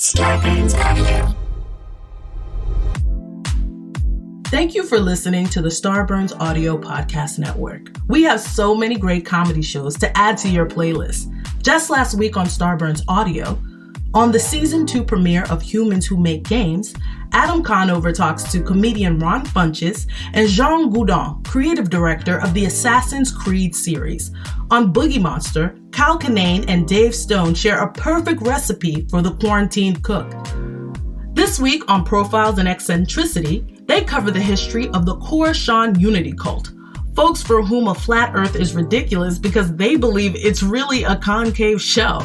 Starburns Audio. Thank you for listening to the Starburns Audio Podcast Network. We have so many great comedy shows to add to your playlist. Just last week on Starburns Audio, on the Season 2 premiere of Humans Who Make Games, Adam Conover talks to comedian Ron Funches and Jean Goudon, creative director of the Assassin's Creed series. On Boogie Monster, Kyle Kinane and Dave Stone share a perfect recipe for the quarantined cook. This week on Profiles and Eccentricity, they cover the history of the Coruscant Unity cult, folks for whom a flat earth is ridiculous because they believe it's really a concave shell.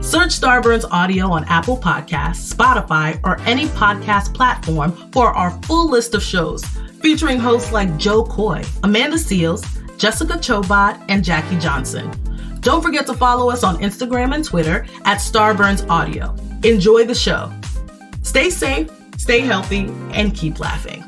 Search Starburns Audio on Apple Podcasts, Spotify, or any podcast platform for our full list of shows, featuring hosts like Joe Coy, Amanda Seals, Jessica Chobot, and Jackie Johnson. Don't forget to follow us on Instagram and Twitter at Starburns Audio. Enjoy the show. Stay safe, stay healthy, and keep laughing.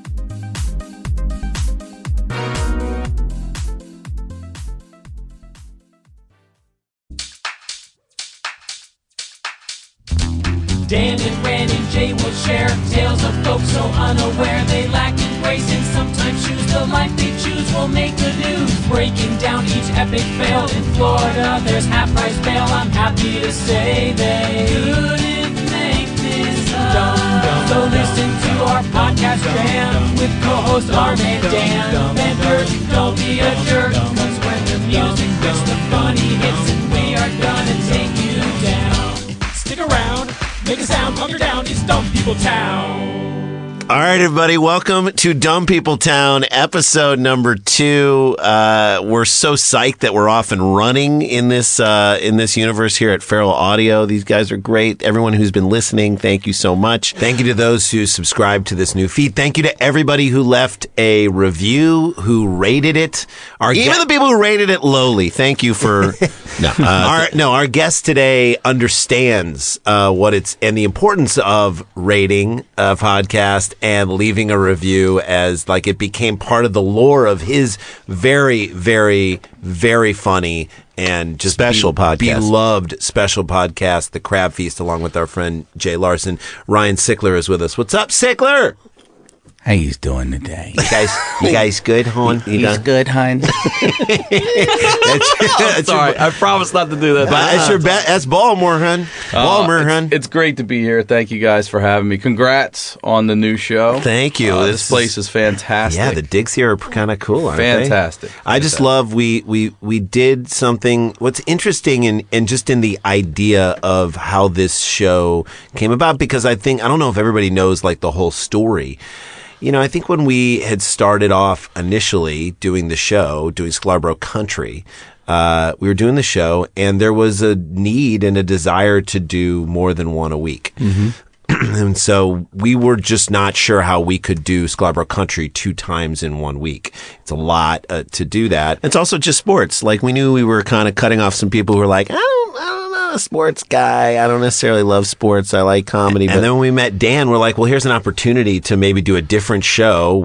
Dan and Ren and Jay will share tales of folks so unaware they lack in grace and sometimes choose the life they choose will make the news. Breaking down each epic fail in Florida, there's half-price bail. I'm happy to say they couldn't make this up. So listen to our podcast jam with co-host Arm and Dan. Benders, don't be a jerk, cause when the music hits the funny hits and we are gonna take you down. Stick around. Make a sound, hunker down, it's Dumb People Town. All right, everybody, welcome to Dumb People Town, episode number 2. We're so psyched that we're off and running in this universe here at Feral Audio. These guys are great. Everyone who's been listening, thank you so much. Thank you to those who subscribed to this new feed. Thank you to everybody who left a review, who rated it. Even the people who rated it lowly. Thank you for... Our guest today understands what it's and the importance of rating a podcast and leaving a review, as like it became part of the lore of his very, very, very funny and just special podcast, beloved special podcast, The Crab Feast, along with our friend Jay Larson. Ryan Sickler is with us. What's up, Sickler? How you doing today? You guys good, hon? He's good, hon. Sorry, I promise not to do that. That's Baltimore, hon. Hon. It's great to be here. Thank you guys for having me. Congrats on the new show. Thank you. This place is fantastic. Yeah, the digs here are kind of cool, aren't fantastic. They? I just love we did something. What's interesting and just in the idea of how this show came about, because I don't know if everybody knows like the whole story. You know, I think when we had started off initially doing the show, doing Scarborough Country, we were doing the show, and there was a need and a desire to do more than one a week. Mm-hmm. And so we were just not sure how we could do Scarborough Country 2 times in 1 week. It's a lot to do that. It's also just sports. Like, we knew we were kind of cutting off some people who were like, I don't know, a sports guy. I don't necessarily love sports. I like comedy. And then when we met Dan, we're like, well, here's an opportunity to maybe do a different show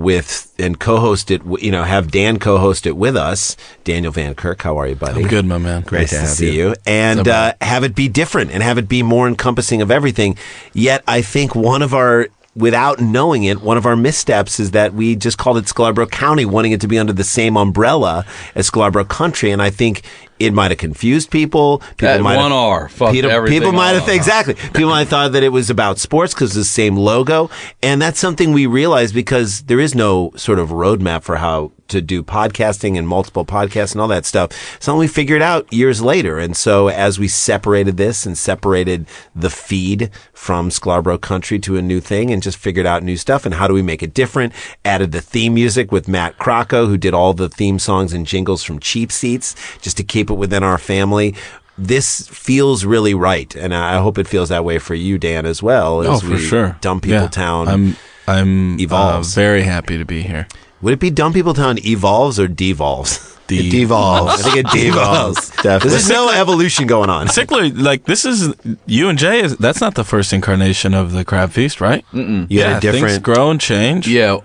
and co-host it, have Dan co-host it with us. Daniel Van Kirk, how are you, buddy? I'm good, my man. Great to see you. And have it be different and have it be more encompassing of everything. Yet I think without knowing it, one of our missteps is that we just called it Scarborough County, wanting it to be under the same umbrella as Scarborough Country. And I think it might have confused people. People might have exactly. People might have thought that it was about sports because it's the same logo. And that's something we realized because there is no sort of roadmap for how to do podcasting and multiple podcasts and all that stuff. Something we figured out years later. And so as we separated this and separated the feed from Scarborough Country to a new thing and just figured out new stuff and how do we make it different, added the theme music with Matt Crocco, who did all the theme songs and jingles from Cheap Seats, just to keep it within our family. This feels really right, and I hope it feels that way for you, Dan, as well. As for sure. Dumb People Town I'm evolves. Very happy to be here. Would it be Dumb People Town evolves or devolves? It devolves. I think it devolves. Definitely. There's no evolution going on. Sickler, like, this is you and Jay. That's not the first incarnation of the Crab Feast, right? Mm-mm. You had a different. Things grow and change. Yeah.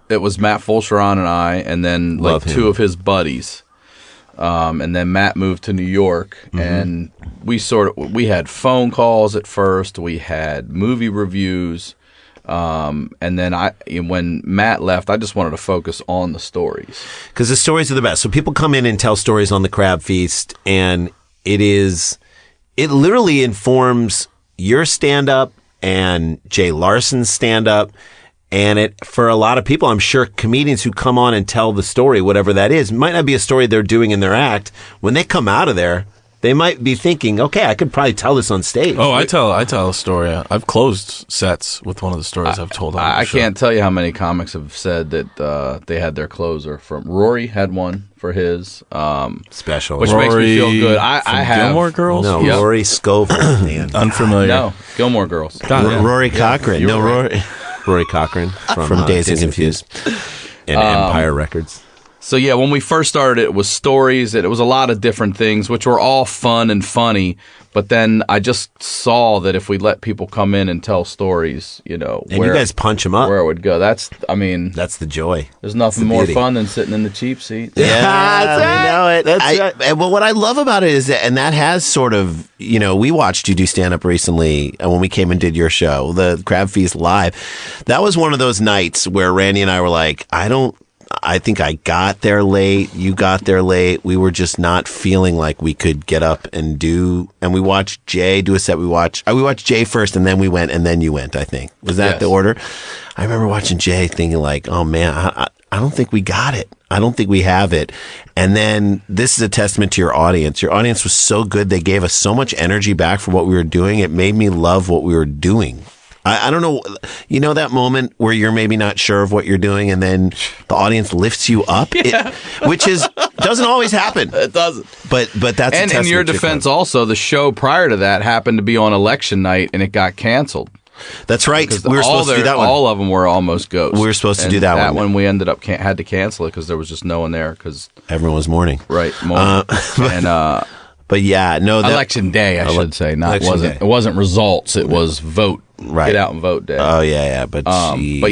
It was Matt Fulcheron and I, and then like 2 of his buddies. and then Matt moved to New York, and we had phone calls at first. We had movie reviews. And then when Matt left, I just wanted to focus on the stories. Because the stories are the best. So people come in and tell stories on the Crab Feast, and it literally informs your stand-up and Jay Larson's stand-up. And for a lot of people, I'm sure comedians who come on and tell the story, whatever that is, might not be a story they're doing in their act. When they come out of there, they might be thinking, okay, I could probably tell this on stage. Oh, I tell a story. I've closed sets with one of the stories I've told on the show. Can't tell you how many comics have said that they had their closer from Rory had one for his special, which Rory makes me feel good. I have Gilmore Girls. No, Yep. Rory Scofield, man. Unfamiliar. No, Gilmore Girls. Rory Cochran. You're Rory. Rory Cochran from Dazed and Confused and Empire Records. So yeah, when we first started, it was stories. It was a lot of different things, which were all fun and funny. But then I just saw that if we let people come in and tell stories, and you guys punch them up, where it would go. That's the joy. There's nothing more fun than sitting in the cheap seat. Yeah, I know it. Well, what I love about it is that, and that has sort of, we watched you do stand up recently when we came and did your show, the Crab Feast live. That was one of those nights where Randy and I were like, I think I got there late. You got there late. We were just not feeling like we could get up and do. And we watched Jay do a set. We watched Jay first, and then we went, and then you went. I think was that the order. I remember watching Jay, thinking like, "Oh man, I don't think we got it. I don't think we have it." And then this is a testament to your audience. Your audience was so good; they gave us so much energy back for what we were doing. It made me love what we were doing. I don't know, that moment where you're maybe not sure of what you're doing and then the audience lifts you up, which doesn't always happen. It doesn't. But that's and a in your defense, also the show prior to that happened to be on election night and it got canceled. That's right. We were supposed to do that one. All of them were almost ghosts. We were supposed to do that one. That one we ended up had to cancel it because there was just no one there because everyone was mourning. Right, mourning. But yeah, no. Election day, I should say. It wasn't results. It was vote. Right. Get out and vote day. Oh yeah. But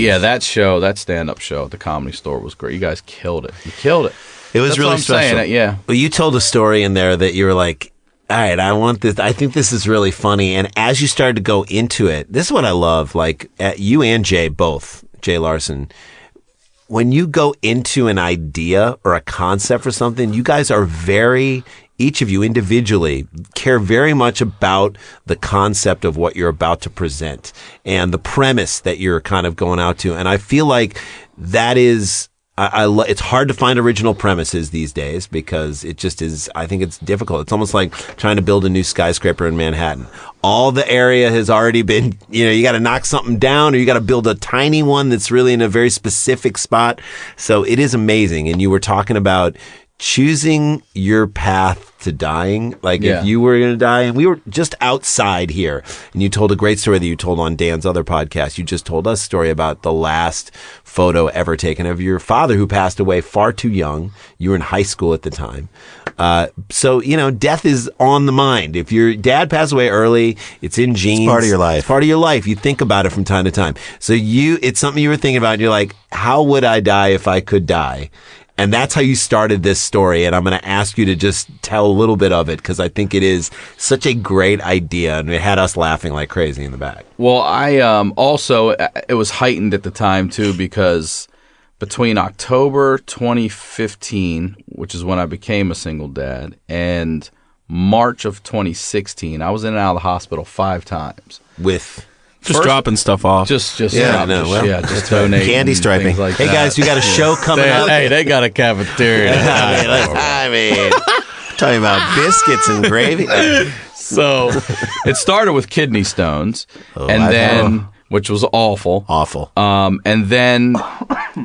yeah, that stand-up show at the Comedy Store was great. You guys killed it. You killed it. It was That's really what I'm special. Saying, yeah. Well, you told a story in there that you were like, all right, I want this. I think this is really funny. And as you started to go into it, this is what I love. Like you and Jay, both Jay Larson, when you go into an idea or a concept for something, you guys are each of you individually care very much about the concept of what you're about to present and the premise that you're kind of going out to. And I feel like that is, it's hard to find original premises these days because it just is, I think it's difficult. It's almost like trying to build a new skyscraper in Manhattan. All the area has already been, you got to knock something down or you got to build a tiny one that's really in a very specific spot. So it is amazing. And you were talking about choosing your path to dying. Like if you were going to die, and we were just outside here and you told a great story that you told on Dan's other podcast. You just told us a story about the last photo ever taken of your father who passed away far too young. You were in high school at the time. So, death is on the mind. If your dad passed away early, it's in genes. It's part of your life. It's part of your life. You think about it from time to time. So it's something you were thinking about. And you're like, how would I die if I could die? And that's how you started this story. And I'm going to ask you to just tell a little bit of it because I think it is such a great idea. And it had us laughing like crazy in the back. Well, I also, it was heightened at the time too because between October 2015, which is when I became a single dad, and March of 2016, I was in and out of the hospital 5 times. With... Just dropping stuff off. Just donate. Candy striping. Like hey, guys, we got a show coming up. Hey, they got a cafeteria. I mean, talking about biscuits and gravy. So it started with kidney stones, which was awful. Awful. And then,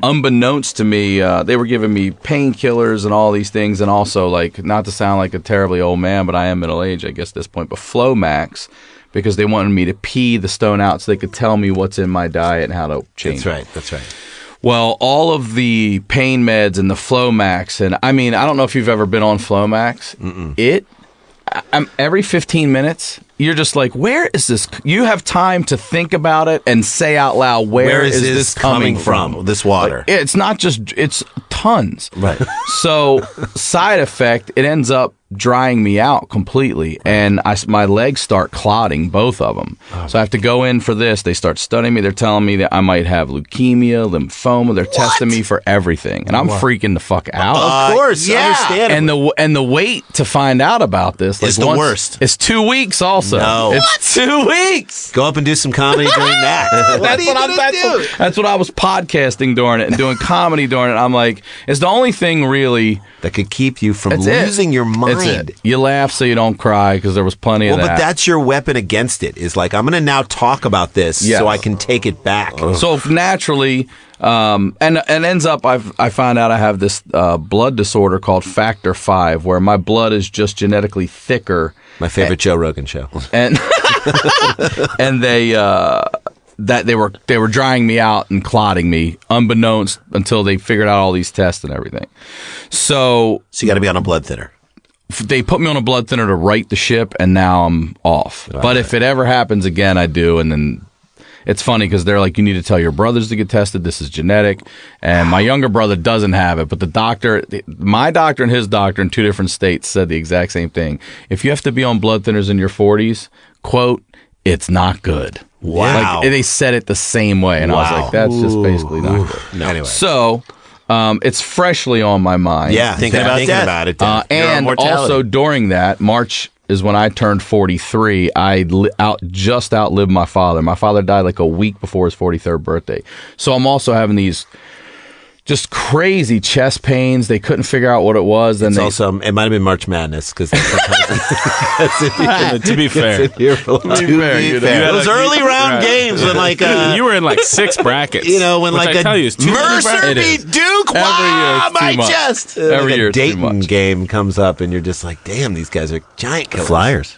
unbeknownst to me, they were giving me painkillers and all these things, and also, like, not to sound like a terribly old man, but I am middle age, I guess, at this point, but Flomax, because they wanted me to pee the stone out so they could tell me what's in my diet and how to change. That's right. Well, all of the pain meds and the Flomax, and I don't know if you've ever been on Flomax. Mm-mm. Every 15 minutes, you're just like, where is this? You have time to think about it and say out loud, where is this coming from? This water. Like, it's not just, it's tons. Right. So, side effect, it ends up drying me out completely, and my legs start clotting, both of them. So I have to go in for this. They start studying me. They're telling me that I might have leukemia, lymphoma. They're testing me for everything, and I'm freaking the fuck out. Of course, understandable. And the wait to find out about this is the worst. It's 2 weeks. Also, no, it's 2 weeks. Go up and do some comedy during that. That's what I was podcasting during it and doing comedy during it. I'm like, it's the only thing really that could keep you from losing your mind. That's it. You laugh so you don't cry because there was plenty of that. Well, but that's your weapon against it. Is like, I'm going to now talk about this so I can take it back. So naturally, and ends up, I find out I have this blood disorder called Factor V, where my blood is just genetically thicker. My favorite Joe Rogan show. And and they were drying me out and clotting me, unbeknownst, until they figured out all these tests and everything. So you got to be on a blood thinner. They put me on a blood thinner to right the ship, and now I'm off. Okay. But if it ever happens again, I do, and then it's funny because they're like, you need to tell your brothers to get tested. This is genetic. And my younger brother doesn't have it, but my doctor and his doctor in 2 different states said the exact same thing. If you have to be on blood thinners in your 40s, quote, it's not good. Wow. Like, they said it the same way, and I was like, that's just basically not good. No. Anyway. So it's freshly on my mind. Yeah, thinking about it. And also during that, March is when I turned 43. I just outlived my father. My father died like a week before his 43rd birthday. So I'm also having these just crazy chest pains. They couldn't figure out what it was. And it might have been March Madness because to be fair, those early round games when like you were in like 6 brackets. You know, when like a Mercer beat Duke. Every year, my chest. Every year, a Dayton game comes up, and you're just like, damn, these guys are giant killers. Flyers.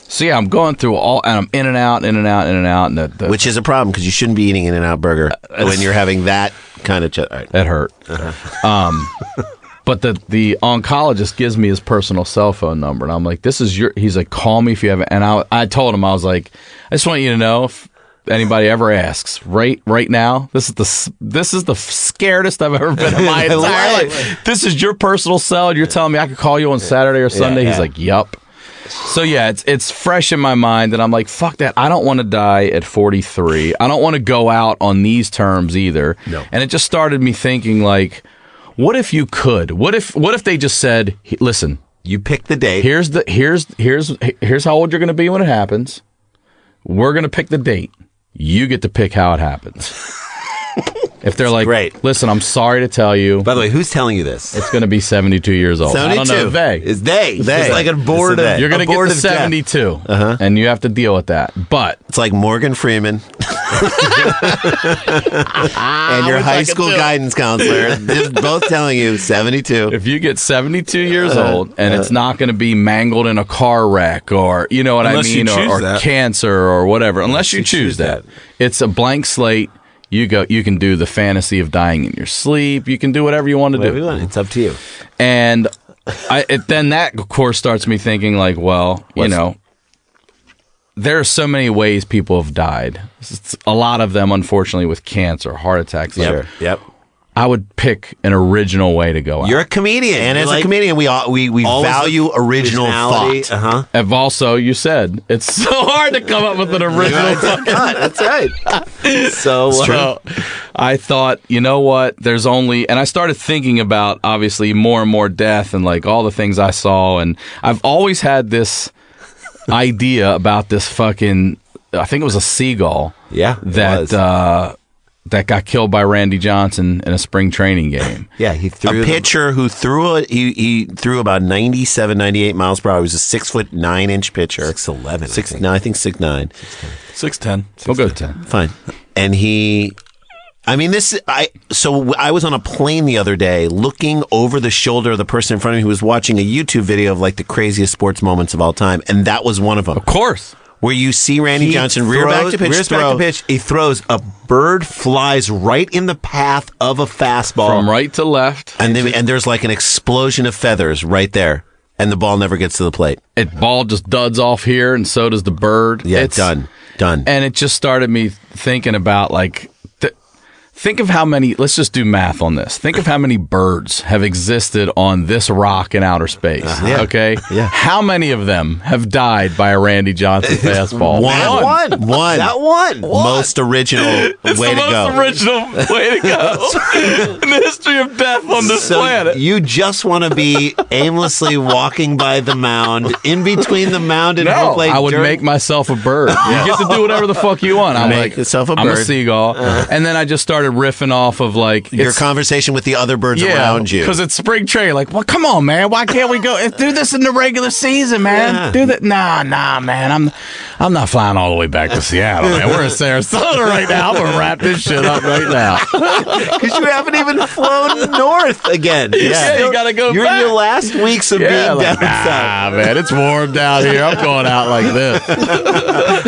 So yeah, I'm going through and I'm in and out, and which is a problem because you shouldn't be eating In-N-Out burger when you're having that kind of That hurt. But the oncologist gives me his personal cell phone number, and I'm like, "This is your." He's like, "Call me if you have it." And I told him, I was like, "I just want you to know if anybody ever asks, right now, this is the scaredest I've ever been in my entire life. This is your personal cell, and you're telling me I could call you on Saturday or Sunday." He's like, "Yup." So yeah, it's fresh in my mind, and I'm like, fuck that. I don't want to die at 43. I don't want to go out on these terms either. No. And it just started me thinking, like, what if you could? What if they just said, listen, you pick the date. Here's how old you're going to be when it happens. We're going to pick the date. You get to pick how it happens. If they're like, great. Listen, I'm sorry to tell you. By the way, who's telling you this? It's going to be 72 years old. 72. I don't know. They. It's they. It's like a board of. You're going to get to 72, and you have to deal with that. But it's like Morgan Freeman and your high school guidance counselor, just both telling you 72. If you get 72 years old, and it's not going to be mangled in a car wreck, or you know what I mean, or cancer or whatever, unless you choose that, it's a blank slate. You can do the fantasy of dying in your sleep. You can do whatever you want to do. It's up to you. And then that, of course, starts me thinking like, well, there are so many ways people have died. A lot of them, unfortunately, with cancer, heart attacks. Yep. I would pick an original way to go out. You're a comedian. And as a comedian, we value original thought. And also, you said, it's so hard to come up with an original thought. That's right. So I thought, you know what? And I started thinking about, obviously, more and more death and like all the things I saw. And I've always had this idea about this fucking, I think it was a seagull. Yeah. That got killed by Randy Johnson in a spring training game. Yeah, he threw a pitcher who threw he threw about 97, 98 miles per hour. He was a 6'9" pitcher. 6'11". No, I think 6'9". 6'10". We'll go 10. Fine. And so I was on a plane the other day looking over the shoulder of the person in front of me who was watching a YouTube video of like the craziest sports moments of all time, and that was one of them. Of course. Where you see Randy Johnson rear back to pitch, he throws, a bird flies right in the path of a fastball. From right to left. And there's like an explosion of feathers right there. And the ball never gets to the plate. Ball just duds off here, and so does the bird. Yeah, it's done. And it just started me thinking about, like, think of how many, let's just do math on this. Think of how many birds have existed on this rock in outer space. Okay? Yeah. How many of them have died by a Randy Johnson fastball? One. That one. Most original way to go. Most original way to go in the history of death on this planet. You just want to be aimlessly walking by the mound, in between the mound and home plate. I would make myself a bird. You get to do whatever the fuck you want. I'm Make yourself a I'm a bird. seagull. And then I just started riffing off of, like, your conversation with the other birds around you. Because it's spring training. Like, well, come on, man. Why can't we go do this in the regular season, man? Yeah. Do that. Nah, man. I'm not flying all the way back to Seattle, man. We're in Sarasota right now. I'm gonna wrap this shit up right now. Because you haven't even flown north again. Yeah, you gotta go You're back. in your last weeks of being down south. Man, it's warm down here. I'm going out like this.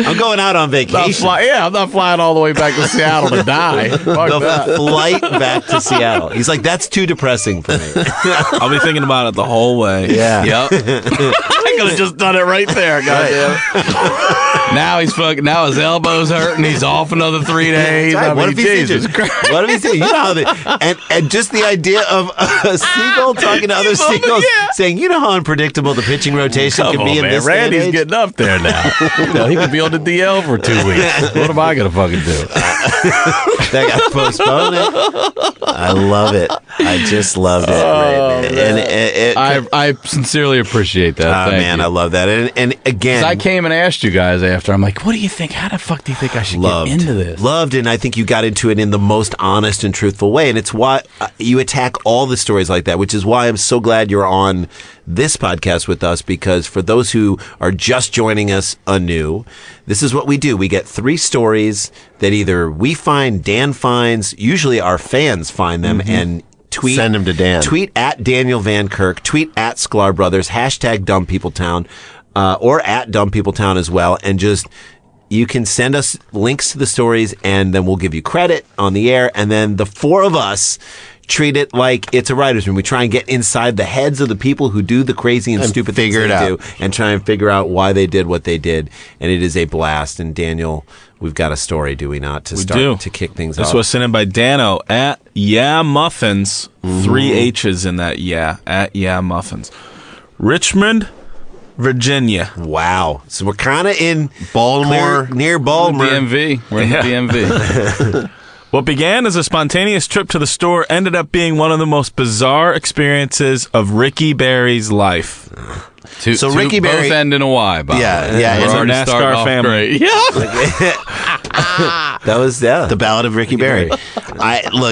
I'm going out on vacation. I'm not flying all the way back to Seattle to die. Fuck The that. flight back to Seattle. He's like, that's too depressing for me. I'll be thinking about it the whole way. Yeah. Yep. I could have just done it right there, goddamn. Now now his elbow's hurting. He's off another 3 days. Right. I mean, Jesus Christ. What if he's you know how and just the idea of a seagull talking to other seagulls saying, you know how unpredictable the pitching rotation can be in this day and Randy's age? getting up there now. He could be on the DL for 2 weeks. What am I gonna fucking do? That got postponed. I love it. I just loved it. Right, man. I sincerely appreciate that. Thank Man, you. I love that. And again, I came and asked you guys after. I'm like, what do you think? How the fuck do you think I should get into this? Loved, and I think you got into it in the most honest and truthful way. And it's why you attack all the stories like that, which is why I'm so glad you're on this podcast with us, because for those who are just joining us anew, this is what we do. We get 3 stories that either we find, Dan finds, usually our fans find them, and tweet. Send them to Dan. Tweet at Daniel Van Kirk, tweet at Sklar Brothers, hashtag Dumb People Town, or at Dumb People Town as well, and just you can send us links to the stories, and then we'll give you credit on the air, and then the 4 of us treat it like it's a writer's room. We try and get inside the heads of the people who do the crazy and stupid things figure it they out. do, and try and figure out why they did what they did, and it is a blast. And Daniel, we've got a story, do we not, to start to kick things off? This was sent in by Dano at Yeah Muffins. 3 H's in that at Yeah Muffins. Richmond, Virginia. Wow. So we're kind of in Baltimore. near Baltimore. DMV. We're in the DMV. What began as a spontaneous trip to the store ended up being one of the most bizarre experiences of Ricky Barry's life. So Ricky Barry- both end in a Y, by the way. yeah, We're it's a already NASCAR starting off family. great. Yeah. That was The Ballad of Ricky Barry.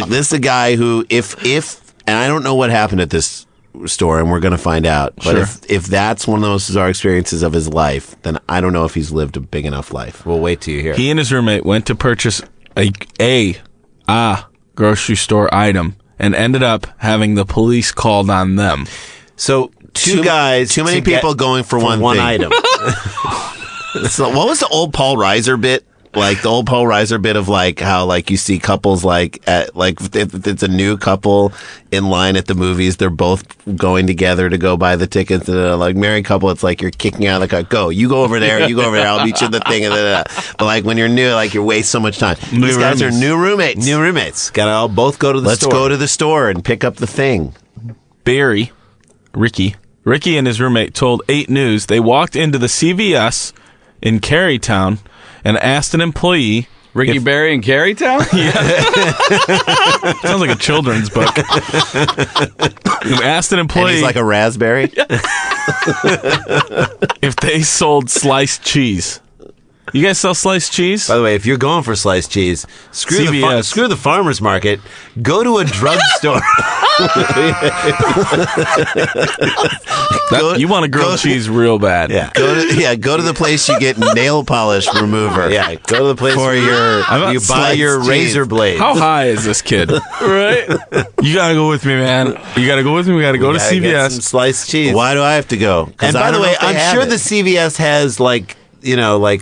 This is a guy who, if and I don't know what happened at this store, and we're going to find out. But Sure. if that's one of the most bizarre experiences of his life, then I don't know if he's lived a big enough life. We'll wait till you hear. He and his roommate went to purchase a grocery store item and ended up having the police called on them. So two guys, too many to get people going for one thing. item. So what was the old Paul Reiser bit? Like the old Paul Reiser bit of like how like you see couples like at like if it's a new couple in line at the movies, they're both going together to go buy the tickets. And like married couple, it's like you're kicking out of the car. Go, you go over there, you go over there. I'll meet you at the thing. But like when you're new, like you waste so much time. These guys are new roommates. New roommates. Gotta all both go to the Let's store. go to the store and pick up the thing. Ricky and his roommate told 8 News they walked into the CVS in Carytown and asked an employee. Ricky Barry in Carytown? Sounds like a children's book. Asked an And employee he's like a raspberry. if they sold sliced cheese. You guys sell sliced cheese? By the way, if you're going for sliced cheese, screw CVS. the farmer's market. Go to a drugstore. You want a grilled cheese real bad. Yeah. Go to the place you get nail polish remover. Yeah, go to the place For where your- you buy sliced your cheese. razor blade. How high is this kid? Right? You gotta go with me, man. You gotta go with me. We gotta go to Gotta get some CVS. sliced cheese. Why do I have to go? 'Cause And I by the don't know way, if they I'm have sure it. the CVS has like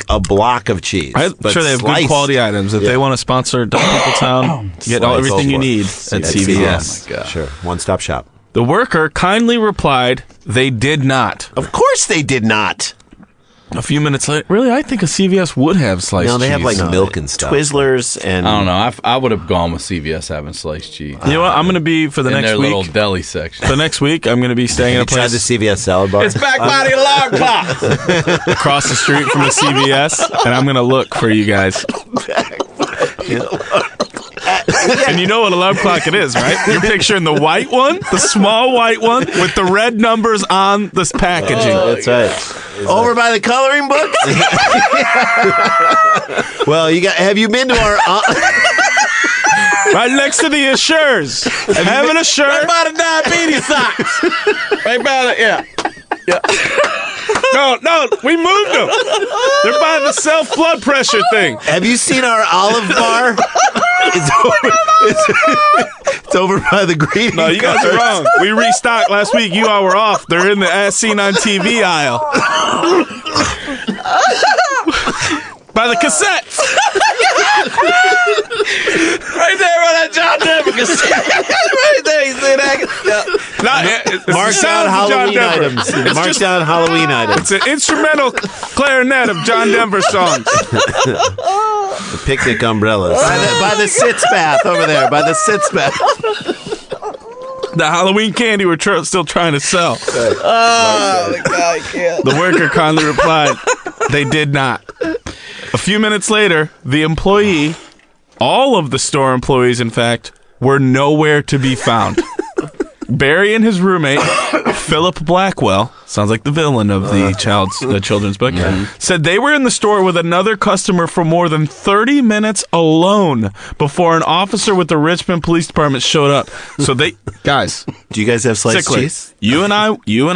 a block of cheese. I'm but sure they have sliced- good quality items. If they want to sponsor Dumb People Town, get Slice. everything you Go for it. need at At CVS. Oh my God. Sure, one-stop shop. The worker kindly replied, they did not. Of course they did not. A few minutes later, really, I think a CVS would have sliced cheese. No, they have like milk and stuff. Twizzlers and... I don't know. I would have gone with CVS having sliced cheese. You know what? I'm going to be, for the in next their week, little deli section. for next week, I'm going to be staying in a You tried place the CVS salad bar? It's back by the alarm clock. across the street from the CVS, and I'm going to look for you guys. And you know what alarm clock it is, right? You're picturing the white one, the small white one, with the red numbers on this packaging. That's right. Over by the coloring book? Well, have you been to our... Right next to the Assures. Having a shirt. Right by the diabetes socks. Right by the, yeah. No, we moved them. They're by the self-blood pressure thing. Have you seen our olive bar? It's over by the greeting No, you guys are wrong. We restocked last week. You all were off. They're in the As Seen on TV aisle. By the cassettes. Right there by that John Denver cassette. Right there, you see that? Yeah. Marked down Halloween items. Marked down Halloween items. It's an instrumental clarinet of John Denver songs. The picnic umbrellas. By the sitz bath over there. By the sitz bath. The Halloween candy we're still trying to sell. Oh, the guy can't. The worker kindly replied, they did not. A few minutes later, the employee, all of the store employees, in fact, were nowhere to be found. Barry and his roommate, Philip Blackwell, sounds like the villain of the children's book, said they were in the store with another customer for more than 30 minutes alone before an officer with the Richmond Police Department showed up. So they, guys, Do you guys have sliced Sickler, cheese? you and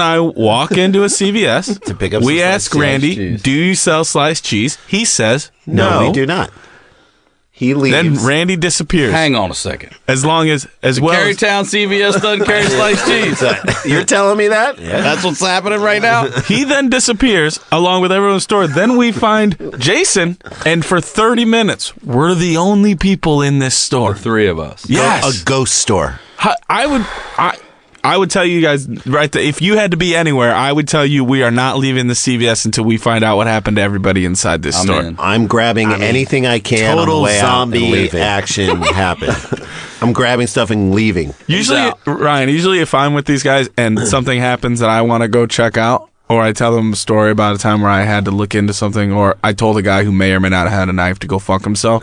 I walk into a CVS To pick up we some ask sliced Randy, cheese. do you sell sliced cheese? He says No, we do not. He leaves. Then Randy disappears. Hang on a second. As long as well as, Carytown CVS doesn't carry sliced cheese. You're telling me that? Yeah. That's what's happening right now. he then disappears along with everyone in the store. Then we find Jason, and for 30 minutes, we're the only people in this store. Three of us. Yes. A ghost store. I would tell you guys right there, if you had to be anywhere, I would tell you we are not leaving the CVS until we find out what happened to everybody inside this store. in. I'm grabbing anything I can on the total way out and zombie leaving. action happened. I'm grabbing stuff and leaving. Usually, Ryan, if I'm with these guys and something happens that I want to go check out, or I tell them a story about a time where I had to look into something, or I told a guy who may or may not have had a knife to go fuck himself,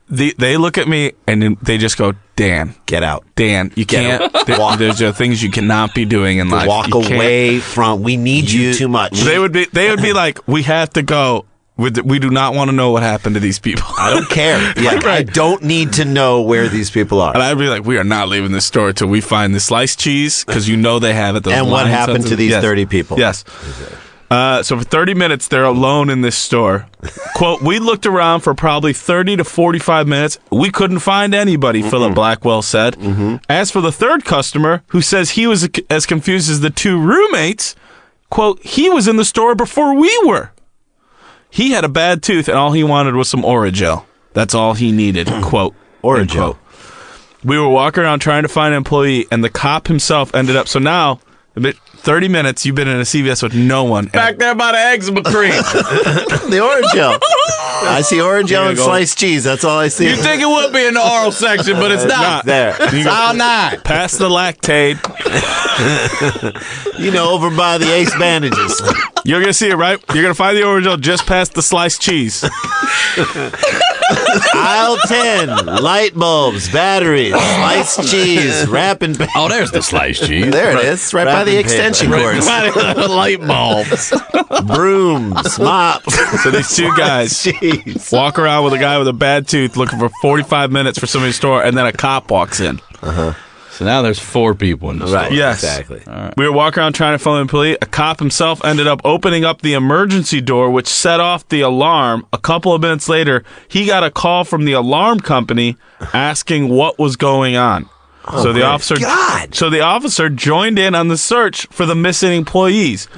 they look at me and they just go, Dan, Get out. Dan, you can't. There's things you cannot be doing in life. Walk You can't. away from. We need you too much. They would be like, we have to go. We do not want to know what happened to these people. I don't care. Yeah, I don't need to know where these people are. And I'd be like, we are not leaving this store until we find the sliced cheese, because you know they have it. Those And what lines happened outside- to these Yes. 30 people? Yes. So for 30 minutes, they're alone in this store. Quote, we looked around for probably 30 to 45 minutes. We couldn't find anybody, Philip Blackwell said. As for the third customer, who says he was as confused as the two roommates, quote, he was in the store before we were. He had a bad tooth, and all he wanted was some Orajel. That's all he needed, quote. Orajel. We were walking around trying to find an employee, and the cop himself ended up. So now, 30 minutes, you've been in a CVS with no one. Back there by the eczema cream. The Orajel. I see Orajel and sliced cheese. That's all I see. You think it would be in the oral section, but it's not. There. It's all nine. Pass the Lactaid. Over by the Ace bandages. You're going to see it, right? You're going to find the Orajel just past the sliced cheese. Aisle 10. Light bulbs, batteries, sliced cheese, wrapping paper. Oh, there's the sliced cheese. There it is. Right by the extension cords. Light bulbs. Brooms, mops. So these two guys Jeez. walk around with a guy with a bad tooth looking for 45 minutes for somebody's store, and then a cop walks in. So now there's four people in the store. Right. Yes. Exactly. We were walking around trying to find an employee. A cop himself ended up opening up the emergency door, which set off the alarm. A couple of minutes later, he got a call from the alarm company asking what was going on. So the officer joined in on the search for the missing employees.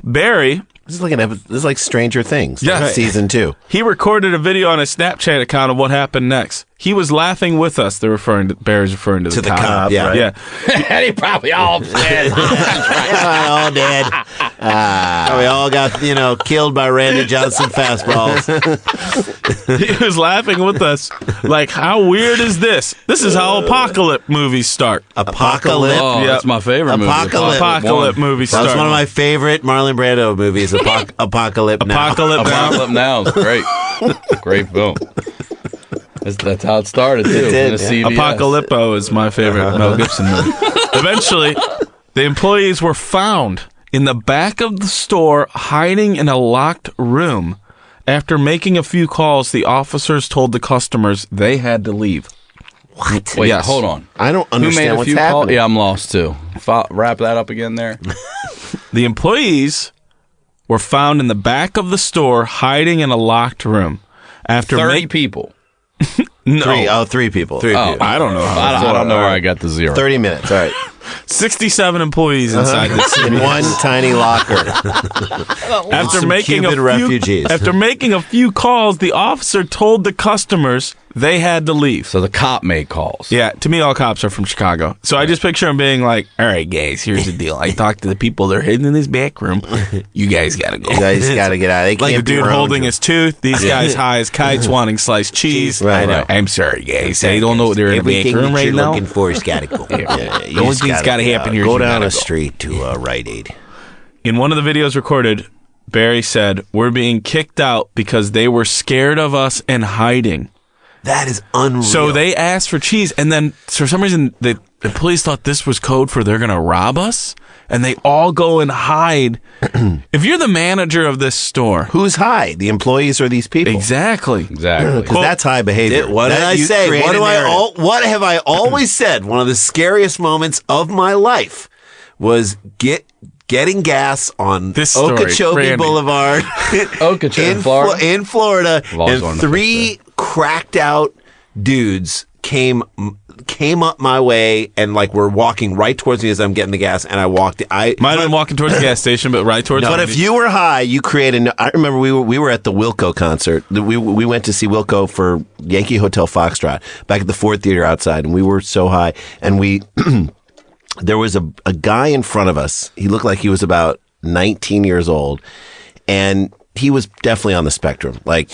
Barry, This is like Stranger Things. Yeah. Season 2. he recorded a video on his Snapchat account of what happened next. He was laughing with us. Barry's referring to the cop. Yeah. Right? Yeah. And he probably all upset. all dead. We all got, killed by Randy Johnson fastballs. He was laughing with us. Like, how weird is this? This is how apocalypse movies start. Apocalypse. Oh, Yep. that's my favorite movie. Apocalypse movies That start. was one of my favorite Marlon Brando movies, Apocalypse Now. Apocalypse Now. Apocalypse Now is great. Great film. That's how it started, too. did, in yeah. CVS. Apocalypto is my favorite Mel Gibson movie. Eventually, the employees were found in the back of the store hiding in a locked room. After making a few calls, the officers told the customers they had to leave. What? Wait, Yes. hold on. I don't Who made understand a what's few calls? happening. Yeah, I'm lost, too. Wrap that up again there. The employees were found in the back of the store hiding in a locked room. After 30 people. No. Three people. I don't know. I don't know where I got the 0. 30 minutes. All right. 67 employees inside this. In one tiny locker. After Some making Cuban refugees. After making a few calls, the officer told the customers they had to leave. So the cop made calls. Yeah, to me, all cops are from Chicago. So I just picture him being like, all right, guys, here's the deal. I talked to the people. They're hidden in this back room. You guys got to go. You guys got to get out. They Like can't a dude be around holding you. his tooth. These guys high as kites wanting sliced cheese. Right, right. I'm sorry, guys. I don't know what they're in the back room right now. looking for has got to go. Yeah, you only just thing's gotta happen here is Go you down gotta a go. street to Rite Aid. In one of the videos recorded, Barry said, "We're being kicked out because they were scared of us and hiding." That is unreal. So they asked for cheese, and then for some reason the police thought this was code for they're going to rob us, and they all go and hide. If you're the manager of this store, Who's high? The employees or these people? exactly. Exactly. Because that's high behavior. What did That I you say? create a narrative. What have I always said? One of the scariest moments of my life was getting gas on This story, Okeechobee Randy. Boulevard Okeechobee, in Florida. in Florida, I've always wanted and to three cracked out dudes came up my way and were walking right towards me as I'm getting the gas, and I walked. Might have been walking towards the gas station, but right towards. But if you were high, you created. I remember we were at the Wilco concert. We went to see Wilco for Yankee Hotel Foxtrot back at the Ford Theater outside, and we were so high, and we there was a guy in front of us. He looked like he was about 19 years old, and he was definitely on the spectrum, like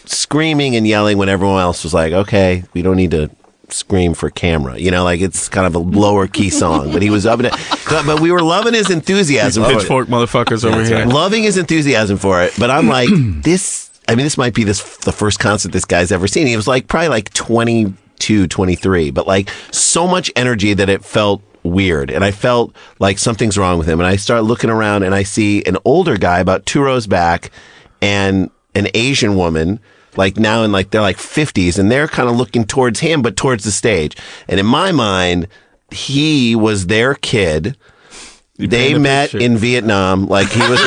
screaming and yelling when everyone else was like, "Okay, we don't need to." Scream for camera, it's kind of a lower key song, but he was up in it. But we were loving his enthusiasm. for it. pitchfork motherfuckers over here. Loving his enthusiasm for it. But I'm like, this might be the first concert this guy's ever seen. He was probably 22, 23, but so much energy that it felt weird. And I felt like something's wrong with him. And I start looking around and I see an older guy about 2 rows back and an Asian woman now in they're 50s, and they're kind of looking towards him, but towards the stage. And in my mind, he was their kid. They met in Vietnam. He was.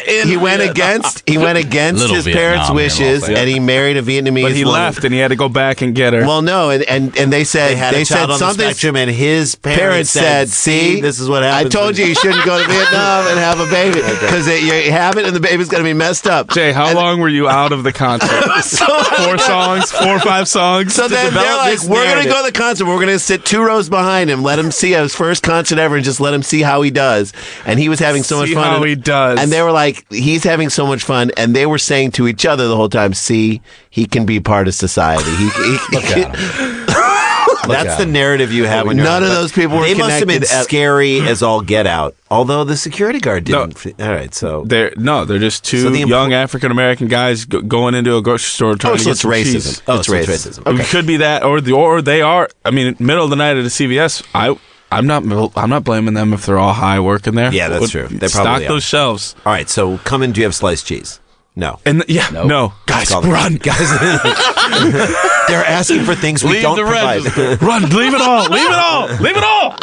He went against Little his Vietnam parents' here, wishes, mostly. and he married a Vietnamese. But he woman. left, and he had to go back and get her. Well, no, and they said They said on something. the spectrum, And his parents said, "See, this is what I happens. told you shouldn't go to Vietnam and have a baby because you have it, and the baby's going to be messed up." Jay, how long were you out of the concert? 4 songs, 4 or 5 songs. So then they're develop like, this we're going to narrative. go to the concert. We're going to sit 2 rows behind him, let him see his first concert ever, and just let him see how he does. And he was having so much See fun. how and, he does. And they were like, he's having so much fun. And they were saying to each other the whole time, see, he can be part of society. That's the narrative you have when you're None on. of But those people were They must have been connected at- scary as all get out. Although the security guard didn't. All right, so They're just two So the young African American guys going into a grocery store trying to so get it's some racism. cheese. Oh, it's so it's racism. racism. It could be that, or they are. I mean, middle of the night at a CVS. I'm not blaming them if they're all high working there. Yeah, that's true. They stock probably are. those shelves. all right. So come in. Do you have sliced cheese? No. And no, guys, Call them. run, guys. They're asking for things we leave don't the provide. register, run, leave it all, leave it all, leave it all.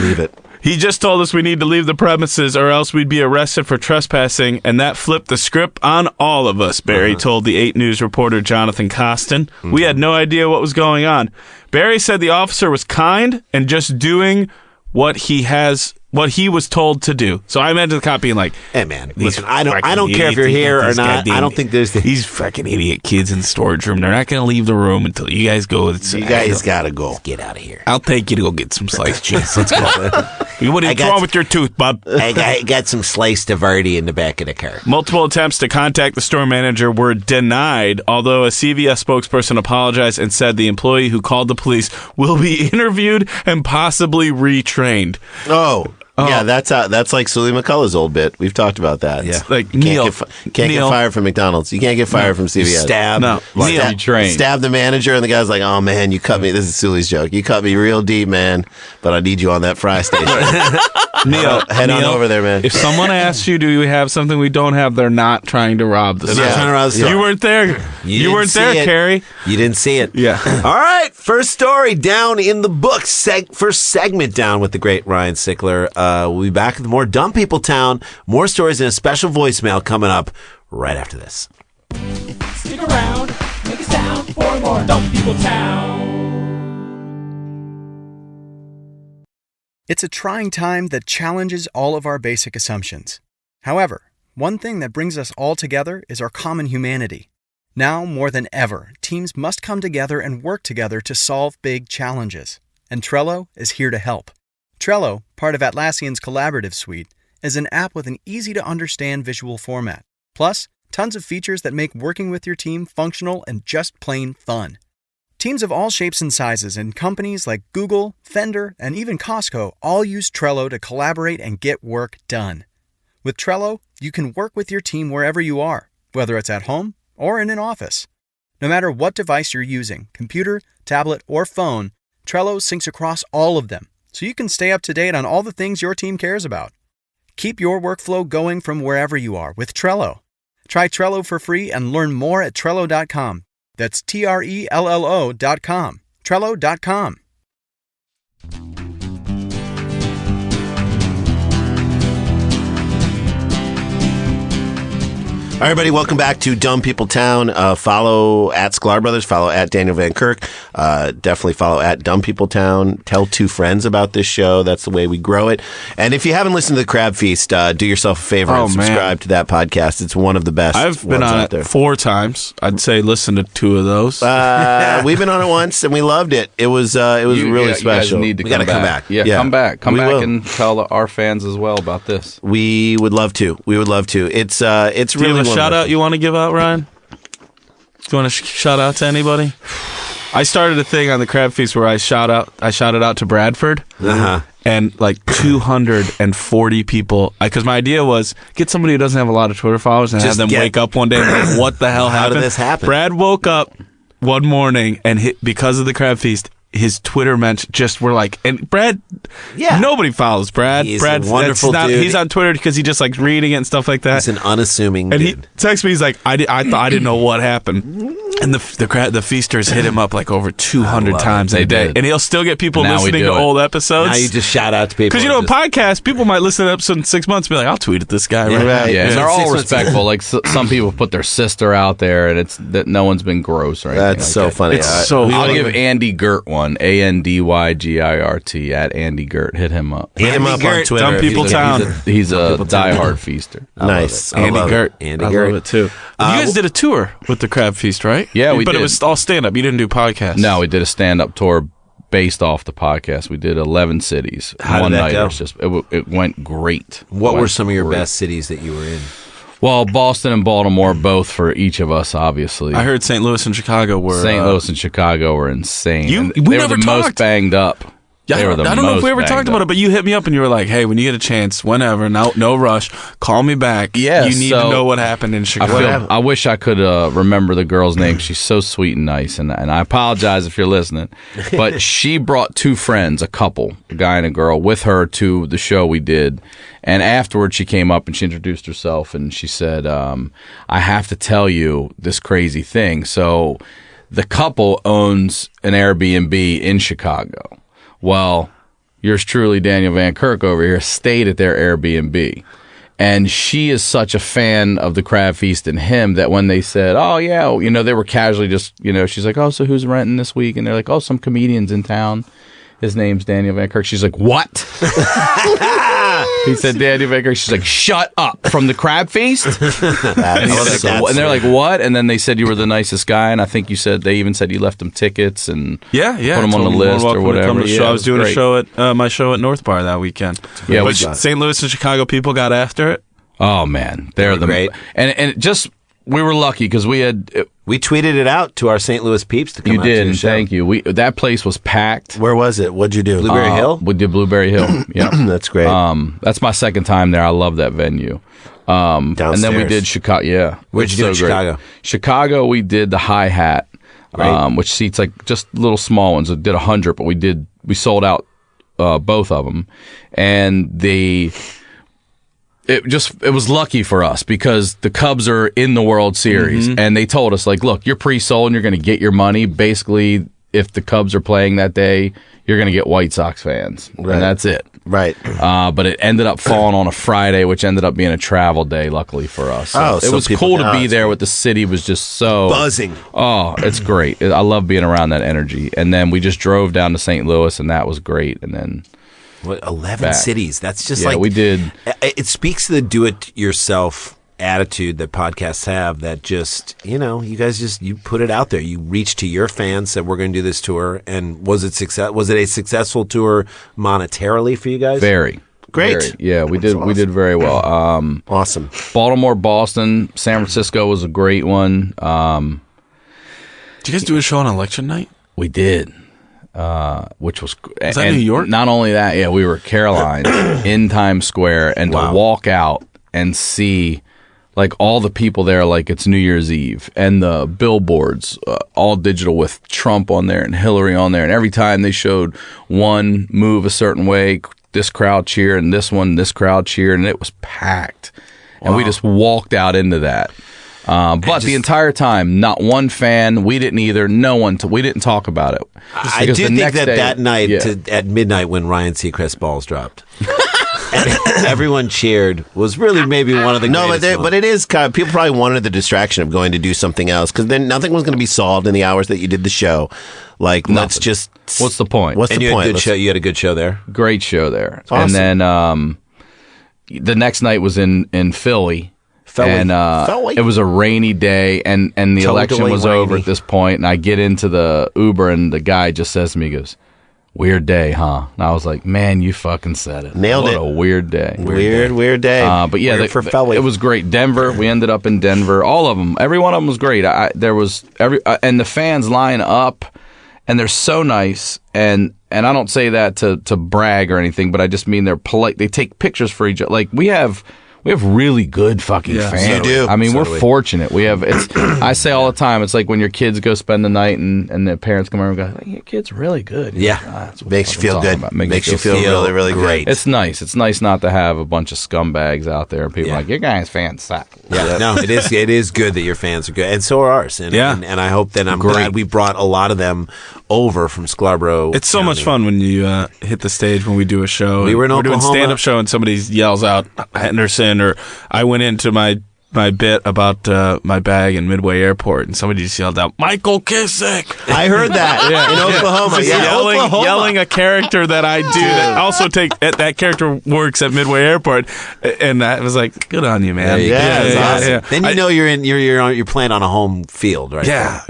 Leave it. He just told us we need to leave the premises or else we'd be arrested for trespassing, and that flipped the script on all of us, Barry told the 8 News reporter Jonathan Costin. We had no idea what was going on. Barry said the officer was kind and just doing what he has what he was told to do. So I imagine the cop being like, "Hey man, listen, I don't care if you're here or not. I don't think there's these fucking idiot kids in the storage room. They're not going to leave the room until you guys go. You guys got to go. Get out of here. I'll take you to go get some sliced cheese. Let's go. What's wrong with your tooth, bub? I got some sliced Havarti in the back of the car. Multiple attempts to contact the store manager were denied, although a CVS spokesperson apologized and said the employee who called the police will be interviewed and possibly retrained. Oh. Yeah, that's like Sully McCullough's old bit. We've talked about that. Yeah. Like, can't get fired from McDonald's. You can't get fired from CVS. Stab the manager, and the guy's like, "Oh man, you cut me." This is Sully's joke. You cut me real deep, man. But I need you on that fry station. Neil, head on over there, man. If someone asks you, "Do we have something we don't have?" They're not trying to rob the store. Not trying to rob the store. You weren't there. You weren't there, Carrie. You didn't see it. Yeah. All right. First story down in the books. First segment down with the great Ryan Sickler. We'll be back with more Dumb People Town. More stories and a special voicemail coming up right after this. Stick around, make a sound for more Dumb People Town. It's a trying time that challenges all of our basic assumptions. However, one thing that brings us all together is our common humanity. Now, more than ever, teams must come together and work together to solve big challenges. And Trello is here to help. Trello, part of Atlassian's collaborative suite, is an app with an easy-to-understand visual format. Plus, tons of features that make working with your team functional and just plain fun. Teams of all shapes and sizes and companies like Google, Fender, and even Costco all use Trello to collaborate and get work done. With Trello, you can work with your team wherever you are, whether it's at home or in an office. No matter what device you're using, computer, tablet, or phone, Trello syncs across all of them, so you can stay up to date on all the things your team cares about. Keep your workflow going from wherever you are with Trello. Try Trello for free and learn more at Trello.com. That's Trello.com. Trello.com. All right, everybody, welcome back to Dumb People Town. Follow at Sklar Brothers, follow at Daniel Van Kirk. Definitely follow at Dumb People Town. Tell 2 friends about this show. That's the way we grow it. And if you haven't listened to the Crab Feast, do yourself a favor and subscribe to that podcast. It's one of the best. I've been on it 4 times. I'd say listen to 2 of those. We've been on it once and we loved it. It was really special. You guys need to we gotta come back. Yeah, come back. Come back and tell our fans as well about this. We would love to. It's really shout out you want to give out, Ryan? Do you want to shout out to anybody? I started a thing on the Crab Feast where I shouted out to Bradford. And like 240 people, because my idea was get somebody who doesn't have a lot of Twitter followers and have them wake up one day and be like, what the hell happened? How did this happen? Brad woke up one morning and because of the Crab Feast, his Twitter mentions just were like, and Brad, nobody follows Brad. Brad's a wonderful dude. He's on Twitter because he just likes reading it and stuff like that. He's an unassuming and dude. He texts me, he's like, I didn't know what happened. And the feasters hit him up like over 200 times a day. And he'll still get people listening to old episodes. Now you just shout out to people. Because, a podcast, people might listen to an episode in 6 months and be like, I'll tweet at this guy. Yeah, and they're all respectful. Like, some people put their sister out there, and it's that no one's been gross or anything. That's so funny. I'll give Andy Girt one. ANDYGIRT at Andy Girt. Hit him up. Hit him up on Twitter. Dumb People Town. He's a diehard feaster. Nice. Andy Girt. Andy I Girt. love it too. You guys did a tour with the Crab Feast, right? Yeah, we But did. it was all stand-up. You didn't do podcasts. No, we did a stand-up tour based off the podcast. We did 11 cities. How one did that night. go? It went great. What were some of your best cities that you were in? Well, Boston and Baltimore, both for each of us, obviously. I heard St. Louis and Chicago were... St. Louis and Chicago were insane. We they never were the most talked. banged up. Yeah, I don't know if we ever talked about it, but you hit me up and you were like, hey, when you get a chance, whenever, no rush, call me back. Yeah, you need to know what happened in Chicago. I wish I could remember the girl's name. She's so sweet and nice, and I apologize if you're listening. But she brought 2 friends, a couple, a guy and a girl, with her to the show we did. And afterwards, she came up and she introduced herself, and she said, I have to tell you this crazy thing. So the couple owns an Airbnb in Chicago. Well, yours truly, Daniel Van Kirk over here, stayed at their Airbnb. And she is such a fan of the Crab Feast and him that when they said, oh, yeah, they were casually just, she's like, oh, so who's renting this week? And they're like, oh, some comedian's in town. His name's Daniel Van Kirk. She's like, what? He said Danny Baker. She's like, shut up from the crab feast. And they're like, what? And then they said you were the nicest guy, and I think you said they even said you left them tickets and put them on the list or whatever. I was doing a show at my show at North Bar that weekend. Yeah, but St. Louis and Chicago people got after it. Oh man, they're great. And just we were lucky because we tweeted it out to our St. Louis peeps to come out to your show. Thank you. That place was packed. Where was it? What'd you do? Blueberry Hill? We did Blueberry Hill. Yeah. That's great. That's my second time there. I love that venue. And then we did Chicago. Yeah. Where'd you do in Chicago? Chicago, we did the Hi-Hat, which seats like just little small ones. It did 100, but we sold out both of them. And it was lucky for us because the Cubs are in the World Series, and they told us, like, look, you're pre-sold and you're going to get your money. Basically, if the Cubs are playing that day, you're going to get White Sox fans, and that's it. Right. But it ended up falling on a Friday, which ended up being a travel day, luckily for us. So it was cool to be there with the city was just so buzzing. Oh, it's great. I love being around that energy. And then we just drove down to St. Louis, and that was great. And then 11 cities. That's just we did. It speaks to the do-it-yourself attitude that podcasts have. That just you guys you put it out there. You reach to your fans, said we're going to do this tour, and was it a successful tour monetarily for you guys? Very great. Very. Yeah, we did. Awesome. We did very well. Awesome. Baltimore, Boston, San Francisco was a great one. Did you guys do a show on election night? We did. Which was that New York? Not only that, we were at Caroline in Times Square, and to walk out and see like all the people there, like it's New Year's Eve, and the billboards all digital with Trump on there and Hillary on there, and every time they showed one move a certain way, this crowd cheered, and this crowd cheered, and it was packed, and we just walked out into that. But the entire time, not one fan. We didn't either. No one. We didn't talk about it. I do think that night at midnight when Ryan Seacrest's balls dropped, and everyone cheered was really maybe one of the greatest but it is kind of, people probably wanted the distraction of going to do something else because then nothing was going to be solved in the hours that you did the show. Like let's just. What's the point? What's the point? You had a good show there. Great show there. Awesome. And then the next night was in Philly. And it was a rainy day, and the election was over at this point, and I get into the Uber, and the guy just says to me, he goes, weird day, huh? And I was like, man, you fucking said it. Nailed it. What a weird day. Weird day. But yeah, it was great. Denver, we ended up in Denver. All of them. Every one of them was great. And the fans line up, and they're so nice, and I don't say that to brag or anything, but I just mean they're polite. They take pictures for each other. Like, we have really good fucking fans. You do. I mean, we're fortunate. I say all the time, it's like when your kids go spend the night and their parents come over and go, your kid's really good. Yeah. Makes you feel good. Makes you feel really, really great. It's nice. It's nice not to have a bunch of scumbags out there and people like, your guys' fans suck. Yeah. No, it is good that your fans are good. And so are ours. And I hope that I'm glad we brought a lot of them over from Scarborough. It's so much fun when you hit the stage when we do a show. We're doing stand-up show and somebody yells out Henderson, or I went into my bit about my bag in Midway Airport, and somebody just yelled out, Michael Kissick! I heard that in Oklahoma. Yelling a character that I do that also that character works at Midway Airport, and that was like, good on you, man. Awesome. Then you're playing on a home field, right? Yeah.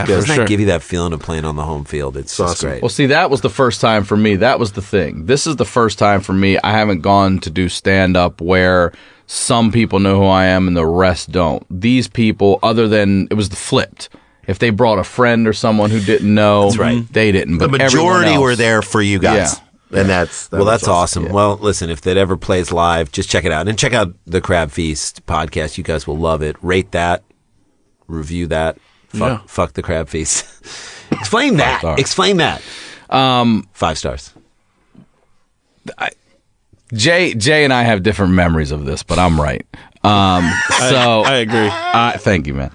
Doesn't that give you that feeling of playing on the home field? It's awesome. Great. Well, see, that was the first time for me. That was the thing. This is the first time for me. I haven't gone to do stand-up where some people know who I am and the rest don't. These people, other than it was the flipped. If they brought a friend or someone who didn't know, they didn't. But the majority were there for you guys. Yeah. And that's awesome. Yeah. Well, listen, if that ever plays live, just check it out. And check out the Crab Feast podcast. You guys will love it. Rate that. Review that. Fuck the Crab Feast. Explain that. Explain that. 5 stars. Jay and I have different memories of this, but I'm right. I agree. Thank you, man.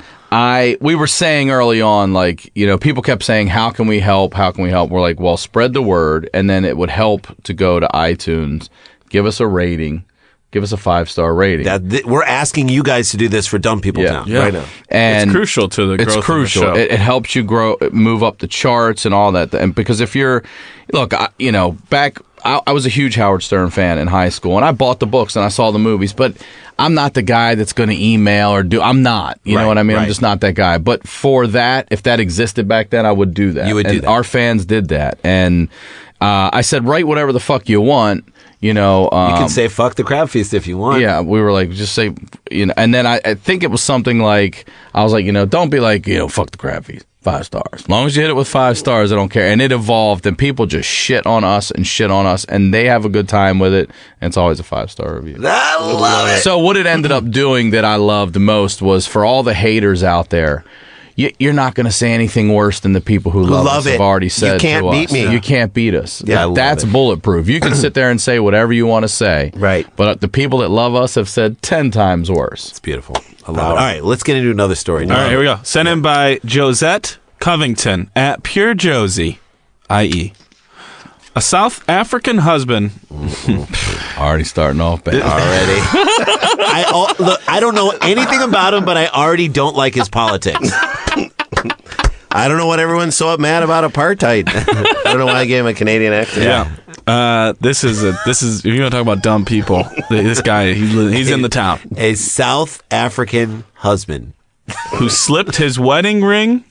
We were saying early on, like, people kept saying, how can we help? How can we help? We're like, well, spread the word, and then it would help to go to iTunes, give us a rating, give us a 5-star rating. We're asking you guys to do this for Dumb People Town right now. And it's crucial to the growth It's crucial. Of the show. It helps you move up the charts and all that. And because if you're, look, back, I was a huge Howard Stern fan in high school, and I bought the books and I saw the movies, but I'm not the guy that's going to email or do. I'm not. You know what I mean? I'm just not that guy. But for that, if that existed back then, I would do that. You would do that. Our fans did that, and I said, write whatever the fuck you want. You know, you can say fuck the crab feast if you want. Yeah, we were like, just say, you know, and then I think it was something like, I was like, you know, don't be like, you know, fuck the crab feast, 5 stars. As long as you hit it with 5 stars, I don't care. And it evolved, and people just shit on us, and they have a good time with it, and it's always a 5-star review. I love it. So what it ended up doing that I loved most was, for all the haters out there, you're not going to say anything worse than the people who love us have already said. You can't to beat us. me. You can't beat us. Yeah, that's bulletproof. You can sit there and say whatever you want to say. Right. But the people that love us have said 10 times worse. It's beautiful. I love it. All right, let's get into another story. All right, here we go. Sent in by Josette Covington at Pure Josie, i.e. A South African husband. Already starting off bad. Already. Look, I don't know anything about him, but I already don't like his politics. I don't know what everyone's so mad about apartheid. I don't know why I gave him a Canadian accent. Yeah. This is if you're gonna talk about dumb people, this guy he's in the town. A South African husband who slipped his wedding ring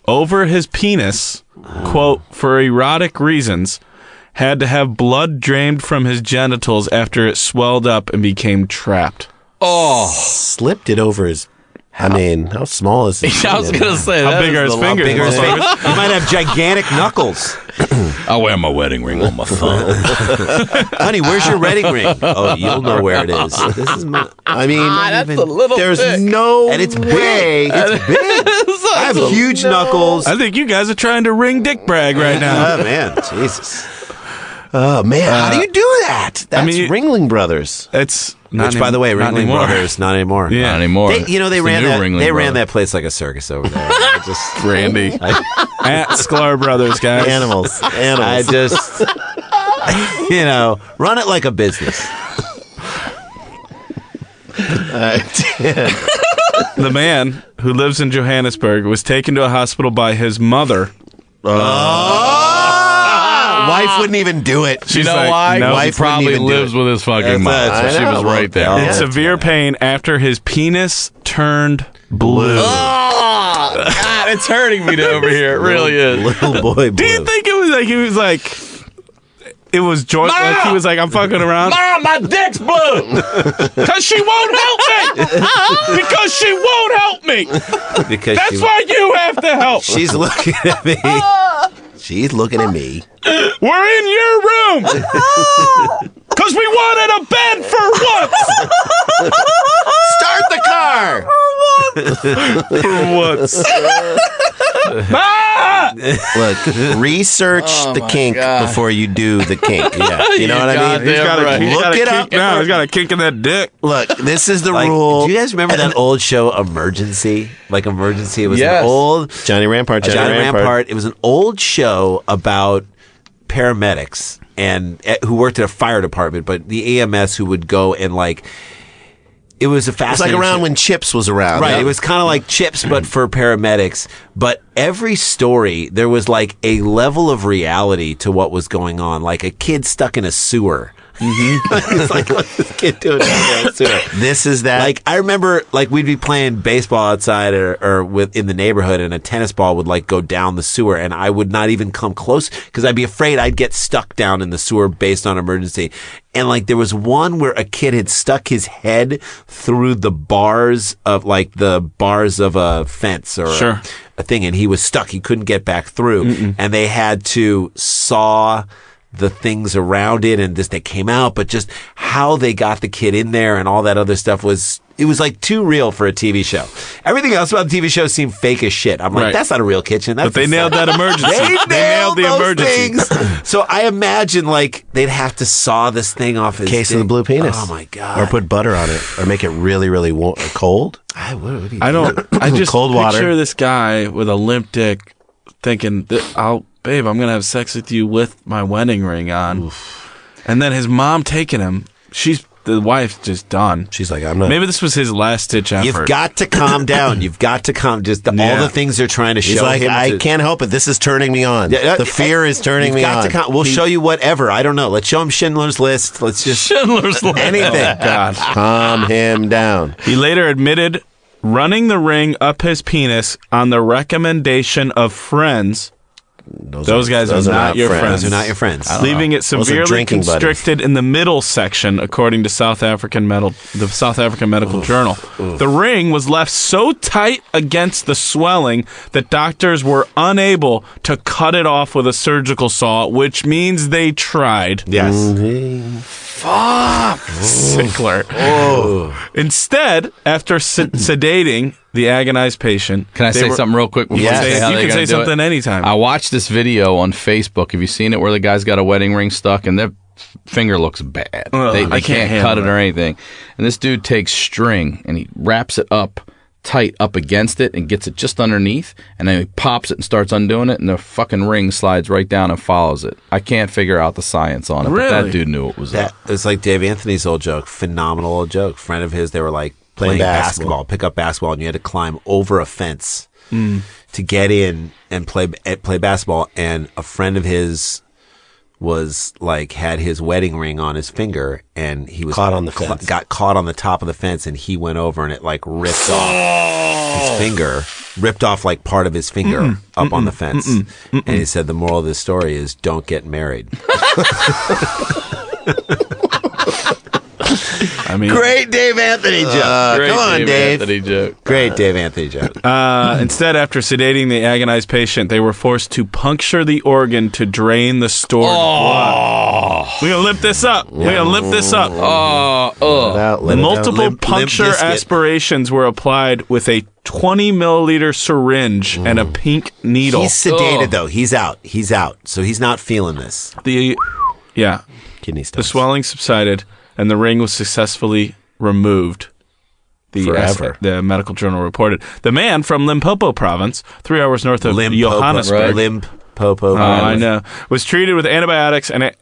over his penis, quote, for erotic reasons, had to have blood drained from his genitals after it swelled up and became trapped. Oh, slipped it over his. I mean, how small is his? I was gonna say, how big are his fingers? He might have gigantic knuckles. I wear my wedding ring on my thumb. Honey, where's your wedding ring? Oh, you'll know where it is. This is my. I mean, that's a little there's thick. no And it's way. big. It's big. I have huge knuckles. I think you guys are trying to ring dick brag right now. Oh man, Jesus. Oh man, how do you do that? That's Ringling Brothers. It's Which, by the way, Ringling Brothers, not anymore. Yeah. Not anymore. They ran new that. Ringling They ran Brothers. that place like a circus over there. Randy at Sklar Brothers, guys. Animals. I just, run it like a business. The man who lives in Johannesburg was taken to a hospital by his mother. Wife wouldn't even do it. You know like, why? no. He Wife probably wouldn't even do lives it. with his fucking mom. That's So she was right there. Yeah. In severe pain after his penis turned blue. Oh, God, it's hurting me over here. It really is. Little boy Do you blue. think it was like he was like? It was joy. Like he was like, I'm fucking around. Mom, my dick's blue. Because she won't help me. Because she won't help me. Because That's why you have to help. she's looking at me. She's looking at me. We're in your room. Because we wanted a bed for once. Start the car. For once. Look, research the kink before you do the kink. Yeah, you know what I mean. He's got a, right. he's Look got a it kink up. now. He's got a kink in that dick. Look, this is the Like, rule. do you guys remember that old show, Emergency? Like Emergency, it was Yes. an old Johnny Rampart. Johnny Rampart. It was an old show about paramedics and who worked at a fire department, but the EMS who would go and like. It was a It's like fascinating around show. when Chips was around. Right, Yeah. it was kind of like Chips, but for paramedics. But every story, there was like a level of reality to what was going on. Like a kid stuck in a sewer. It's like, what's this kid doing in a sewer? This is that. Like I remember, like we'd be playing baseball outside or in the neighborhood, and a tennis ball would like go down the sewer, and I would not even come close because I'd be afraid I'd get stuck down in the sewer based on emergency. And like there was one where a kid had stuck his head through the bars of a fence or Sure. a thing, and he was stuck. He couldn't get back through, and they had to saw the things around it, and they came out, but just how they got the kid in there and all that other stuff was like too real for a TV show. Everything else about the TV show seemed fake as shit. I'm like, Right. that's not a real kitchen. That's But they a nailed set. that emergency. They nailed the those emergency. things. So I imagine like they'd have to saw this thing off his case of dick. the blue penis. Oh my god! Or put butter on it, or make it really, really cold. I I just Cold water. picture this guy with a limp dick thinking, babe, I'm going to have sex with you with my wedding ring on. And then his mom taking him. She's the wife's just done. She's like, I'm not. Maybe this was his last-ditch effort. You've got to calm down. You've got to calm. Just all the things they're trying to He's show like, him. I can't help it. This is turning me on. The fear is turning me on. We'll show you whatever. I don't know. Let's show him Schindler's List. Let's just Schindler's List. Anything. Oh, God. Calm him down. He later admitted running the ring up his penis on the recommendation of friends. Those guys are not your friends. Those are not your friends. Leaving it severely constricted in the middle section, according to the South African Medical Journal. The ring was left so tight against the swelling that doctors were unable to cut it off with a surgical saw, which means they tried. Yes. Fuck, Sickler. Instead, after sedating the agonized patient, Can I say something real quick? You can say something anytime. I watched this video on Facebook. Have you seen it where the guy's got a wedding ring stuck and their finger looks bad? They can't cut it or anything. And this dude takes string and he wraps it up tight up against it and gets it just underneath, and then he pops it and starts undoing it, and the fucking ring slides right down and follows it. I can't figure out the science on it, but that dude knew it was up. It's like Dave Anthony's old joke. Phenomenal old joke. Friend of his, they were like playing basketball, pick up basketball, and you had to climb over a fence to get in and play basketball. And a friend of his was like had his wedding ring on his finger, and he was caught on the fence. Got caught on the top of the fence, and he went over and it like ripped off his finger, ripped off like part of his finger up on the fence. And he said the moral of this story is don't get married. I mean, great Dave Anthony joke. Come on, Dave. Anthony joke. Great Dave Anthony joke. Instead, after sedating the agonized patient, they were forced to puncture the organ to drain the stored blood. We're going to lip this up. Multiple puncture aspirations were applied with a 20 milliliter syringe and a pink needle. He's sedated, though. He's out. So he's not feeling this. Kidney stones. The swelling subsided, and the ring was successfully removed. The medical journal reported. The man from Limpopo province, 3 hours north of Johannesburg. Limpopo. I know. Was treated with antibiotics and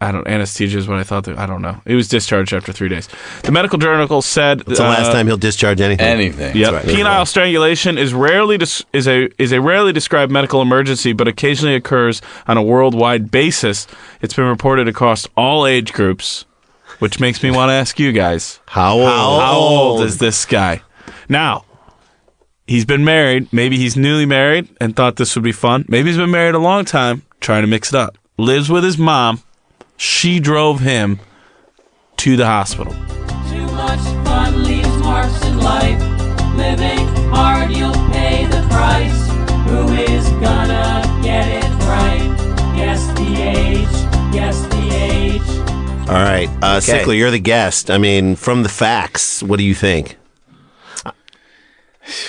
anesthesia is what I thought. I don't know. He was discharged after 3 days. The medical journal said it's the last time he'll discharge anything. Yep. Right. Penile strangulation is a rarely described medical emergency, but occasionally occurs on a worldwide basis. It's been reported across all age groups, which makes me want to ask you guys, how old is this guy? Now, he's been married. Maybe he's newly married and thought this would be fun. Maybe he's been married a long time, trying to mix it up. Lives with his mom. She drove him to the hospital. Too much fun leaves marks in life. Living hard, you'll pay the price. Who is gonna get it right? Guess the age. All right. Sickler, you're the guest. I mean, from the facts, what do you think?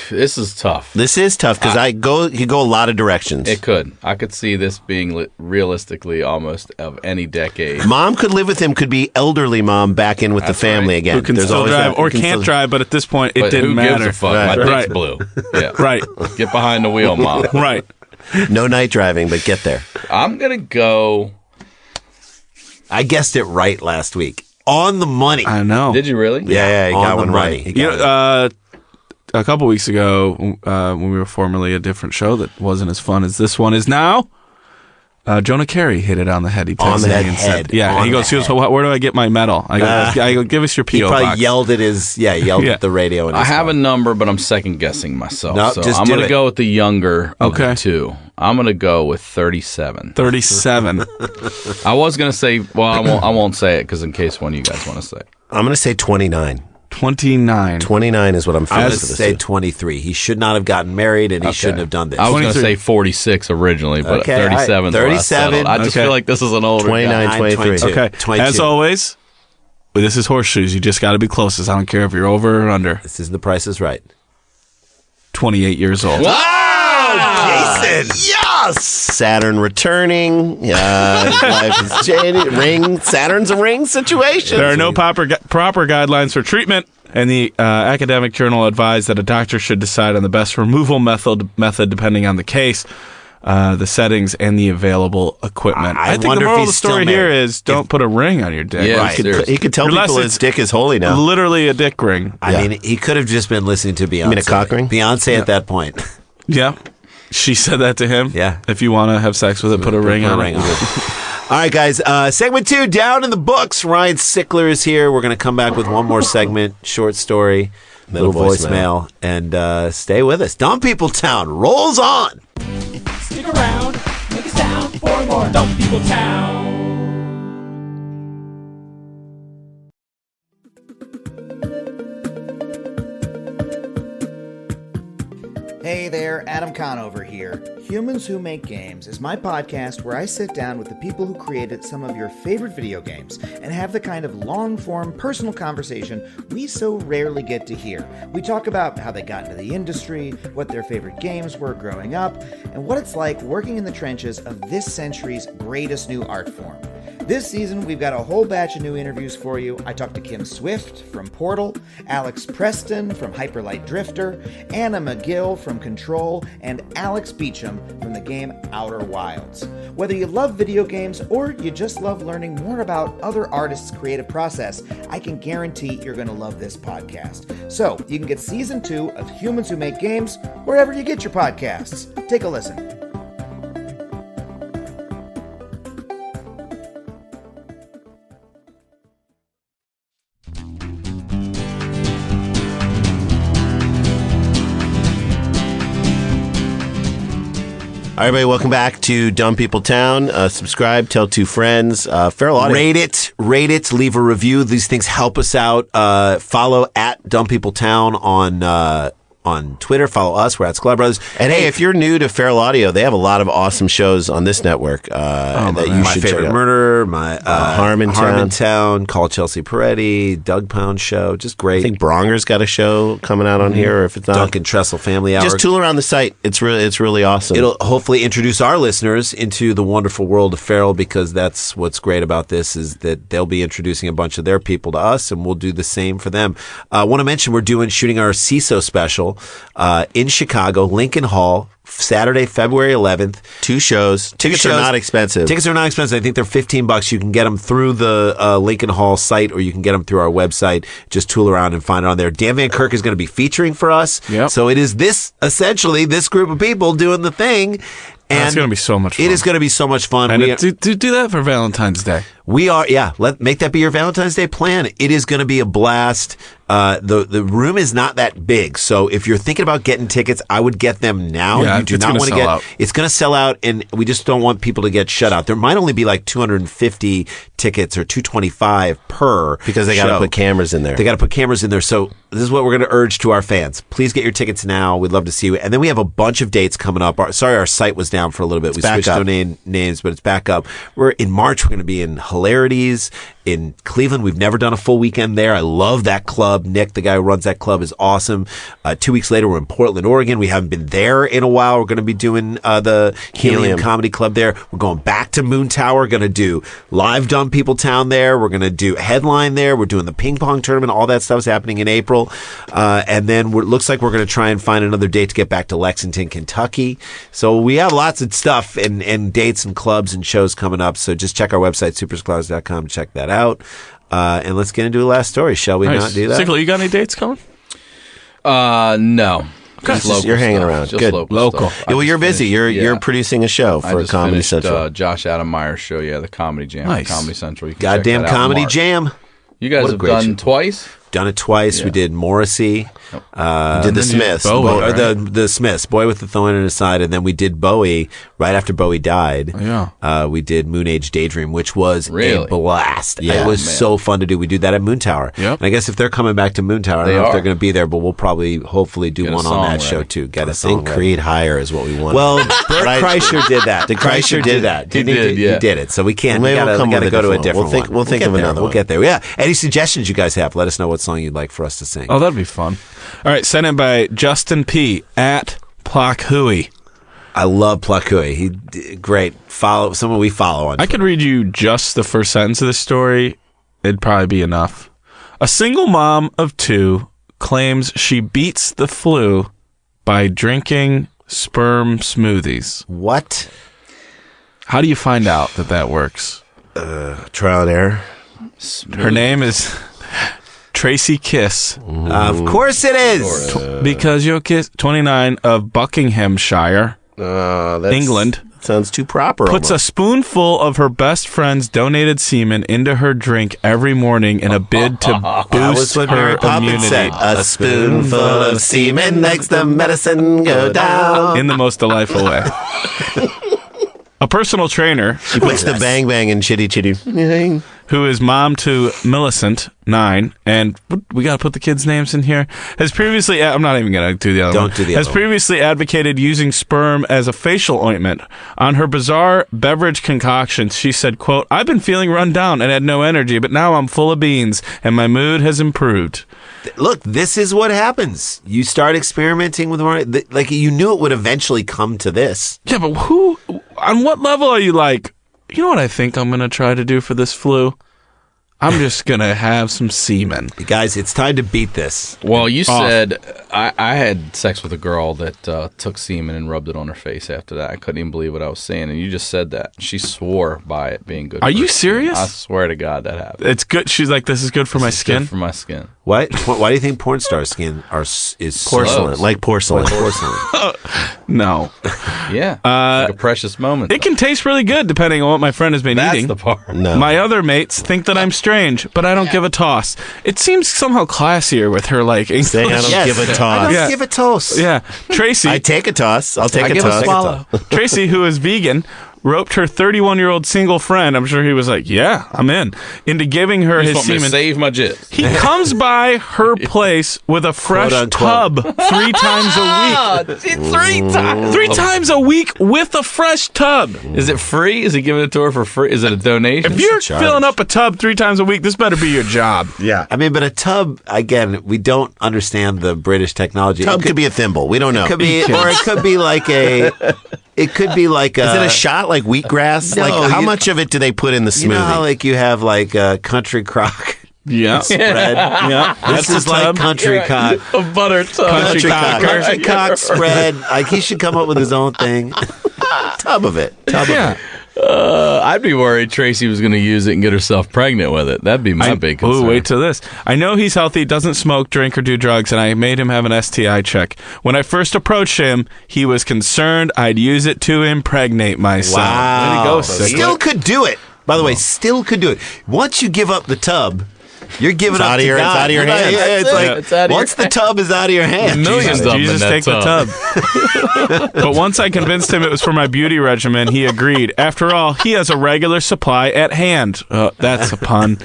This is tough. This is tough because you could go a lot of directions. It could. I could see this being realistically almost of any decade. Mom could live with him, could be elderly mom back in with the family again. Who can still drive or can't drive, but at this point, it didn't matter. Who gives a fuck? My dick's blue. Yeah. Right. Get behind the wheel, Mom. Right. No night driving, but get there. I'm going to go... I guessed it right last week. On the money. I know. Did you really? Yeah, you got one right. A couple weeks ago, when we were formerly a different show that wasn't as fun as this one is now, Jonah Carey hit it on the head. He texted me and said, he goes, where do I get my medal? I go, give us your P.O. box. He probably yelled at at the radio. I have a number, but I'm second guessing myself. No, so just I'm going to go with the younger of the two. I'm going to go with 37. 37. I was going to say, I won't say it because in case one of you guys want to say it. I'm going to say 29. 29. 29 is what I'm feeling. I would say 23. He should not have gotten married, and he shouldn't have done this. I was going to say 46 originally, but 37. 37. I just feel like this is an older 29, guy. 23. Okay. 22. As always, this is horseshoes. You just got to be closest. I don't care if you're over or under. This is The Price is Right. 28 years old. Jason! Yes! Saturn returning. Life is changing. Saturn's a ring situation. There are no proper guidelines for treatment, and the academic journal advised that a doctor should decide on the best removal method depending on the case. the settings and the available equipment. I think the moral of the story here is don't put a ring on your dick. Yeah, Right. He could tell Unless people it's his dick is holy now. Literally a dick ring. I mean, he could have just been listening to Beyonce. You mean a cock ring? Beyonce at that point. Yeah. She said that to him. Yeah. If you want to have sex with it, put a ring on it. All right, guys. Segment 2 down in the books. Ryan Sickler is here. We're going to come back with one more segment, short story, little voicemail, and stay with us. Dumb People Town rolls on. Stick around, make a sound for more Dumb People Town. Hey there, Adam Conover here. Humans Who Make Games is my podcast where I sit down with the people who created some of your favorite video games and have the kind of long-form personal conversation we so rarely get to hear. We talk about how they got into the industry, what their favorite games were growing up, and what it's like working in the trenches of this century's greatest new art form. This season, we've got a whole batch of new interviews for you. I talked to Kim Swift from Portal, Alex Preston from Hyperlight Drifter, Anna McGill from Control, and Alex Beecham from the game Outer Wilds. Whether you love video games or you just love learning more about other artists' creative process, I can guarantee you're going to love this podcast. So, you can get Season 2 of Humans Who Make Games wherever you get your podcasts. Take a listen. All right, everybody, welcome back to Dumb People Town. Subscribe, tell 2 friends. Feral Audio. Rate it, leave a review. These things help us out. Follow at Dumb People Town on Twitter. Follow us. We're at Sklar Brothers. And hey, if you're new to Feral Audio, they have a lot of awesome shows on this network that you My should Favorite check out. Murder, my Harmontown. Call Chelsea Peretti, Doug Pound Show, just great. I think Bronger's got a show coming out on here, or if it's not, Duncan Tressel Family Hour. just tool around the site. It's really awesome. It'll hopefully introduce our listeners into the wonderful world of Feral, because that's what's great about this, is that they'll be introducing a bunch of their people to us, and we'll do the same for them. I want to mention we're shooting our CISO special in Chicago, Lincoln Hall, Saturday, February 11th. 2 shows. Tickets are not expensive. Tickets are not expensive. I think they're $15. You can get them through the Lincoln Hall site, or you can get them through our website. Just tool around and find it on there. Dan Van Kirk is going to be featuring for us. Yep. So it is essentially this group of people doing the thing. And it's going to be so much fun. It is going to be so much fun. And do that for Valentine's Day. We are, make that be your Valentine's Day plan. It is going to be a blast. The room is not that big, so if you're thinking about getting tickets, I would get them now. Yeah, you do it's not gonna want to sell get. out. It's going to sell out, and we just don't want people to get shut out. There might only be like 250 tickets or 225 per, because they got to put cameras in there. They got to put cameras in there. So this is what we're going to urge to our fans. Please get your tickets now. We'd love to see you. And then we have a bunch of dates coming up. Our site was down for a little bit. We switched domain names, but it's back up. We're in March. We're going to be in Hilarities in Cleveland. We've never done a full weekend there. I love that club. Nick, the guy who runs that club, is awesome. 2 weeks later, we're in Portland, Oregon. We haven't been there in a while. We're going to be doing the Helium Comedy Club there. We're going back to Moon Tower. Going to do live Dumb People Town there. We're going to do headline there. We're doing the ping pong tournament. All that stuff's happening in April. And then it looks like we're going to try and find another date to get back to Lexington, Kentucky. So we have lots of stuff and dates and clubs and shows coming up. So just check our website, superscholars.com, to check that out. And let's get into the last story. Shall we not do that? Sickler, you got any dates coming? No. Just local You're hanging stuff. around. Just Good. local. stuff. Well, you're busy. You're producing a show I for just Comedy finished, Central. Josh Adam Meyer's show, the Comedy Jam. Nice. Comedy Central. You can Goddamn check that out in Comedy March. Jam. You guys What a have great done show. twice? Done it twice. Yeah. We did Morrissey. Did the Smiths. Bowie, Or right? the Smiths, Boy with the Thorn in His Side, and then we did Bowie right after Bowie died. Yeah. We did Moon Age Daydream, which was Really? a blast. Yeah, it was man. so fun to do. We do that at Moon Tower. Yep. And I guess if they're coming back to Moon Tower, I don't They know if are. they're going to be there, but we'll probably, hopefully, do Get a one on song that show ready. too. Get a I song think ready. Creed Higher is what we want. Well, Bert I- Kreischer did that. Did Kreischer did do that. He Didn't did, yeah. He did it. So we can't. Maybe we we'll come gotta with go to a a different different one. one. We'll think get of there. another We'll one. get there. Yeah. Any suggestions you guys have? Let us know what song you'd like for us to sing. Oh, that'd be fun. All right, sent in by Justin P. at Plackhui. I love Plakui. Great. Someone we follow on. I could read you just the first sentence of this story. It'd probably be enough. A single mom of 2 claims she beats the flu by drinking sperm smoothies. What? How do you find out that works? Trial and error. Her name is Tracy Kiss. Of course it is. Because you'll kiss 29 of Buckinghamshire, England. Sounds too proper. Puts a spoonful of her best friend's donated semen into her drink every morning in a bid to boost her immunity. Said. A spoonful of semen makes the medicine go down. In the most delightful way. A personal trainer. She puts the bang bang in chitty chitty. Who is mom to Millicent, 9, and we got to put the kids' names in here, has previously, I'm not even going to do the other one. Don't do the Has other previously advocated using sperm as a facial ointment. On her bizarre beverage concoctions, she said, quote, I've been feeling run down and had no energy, but now I'm full of beans and my mood has improved. Look, this is what happens. You start experimenting with more, like you knew it would eventually come to this. Yeah, but on what level are you like, you know what I think I'm going to try to do for this flu? I'm just going to have some semen. Guys, it's time to beat this. Well, you said I had sex with a girl that took semen and rubbed it on her face after that. I couldn't even believe what I was saying, and you just said that. She swore by it being good. Are for you her skin. serious? I swear to God that happened. It's good. She's like, this is good for my skin. Good for my skin. Why do you think porn star skin is Porcelain, like porcelain. No. Yeah, like a precious moment. It can taste really good depending on what my friend has been That's eating. the part. No. My other mates think that I'm strange, but I don't give a toss. It seems somehow classier with her like English. Saying I don't give a toss. Yeah. Give a toast. Yeah, Tracy. I take a toss. I'll take I a give a toss. swallow. Tracy, who is vegan, roped her 31-year-old single friend. I'm sure he was like, "Yeah, I'm into giving her You his just want me to semen." save my jizz. He comes by her place with a fresh Quote, tub 3 times a week. 3 times. 3 times a week with a fresh tub. Is it free? Is he giving it to her for free? Is it a donation? If you're filling up a tub 3 times a week, this better be your job. Yeah. I mean, but a tub, again, we don't understand the British technology. Tub could be a thimble. We don't know. It could be, or it could be like a. It could be like a. Is it a shot like wheatgrass? No, like how much of it do they put in the smoothie? You know how like you have like a country crock Yeah. spread? Yeah. This is like country cock. a butter tub. Country cock. cocker. Country cock spread. Like he should come up with his own thing. tub of it? Tub of it. I'd be worried Tracy was going to use it and get herself pregnant with it. That'd be my big concern. Ooh, wait till this. I know he's healthy, doesn't smoke, drink, or do drugs, and I made him have an STI check. When I first approached him, he was concerned I'd use it to impregnate myself. Wow. Way to go, Sickler. Still could do it. By the way, still could do it. Once you give up the tub, you're giving up to God. It's out of your hands. Yeah, it's like It's out of your once the tub is out of your hands. Millions of them Jesus, in that take tub. the tub. But once I convinced him it was for my beauty regimen, he agreed. After all, he has a regular supply at hand. That's a pun.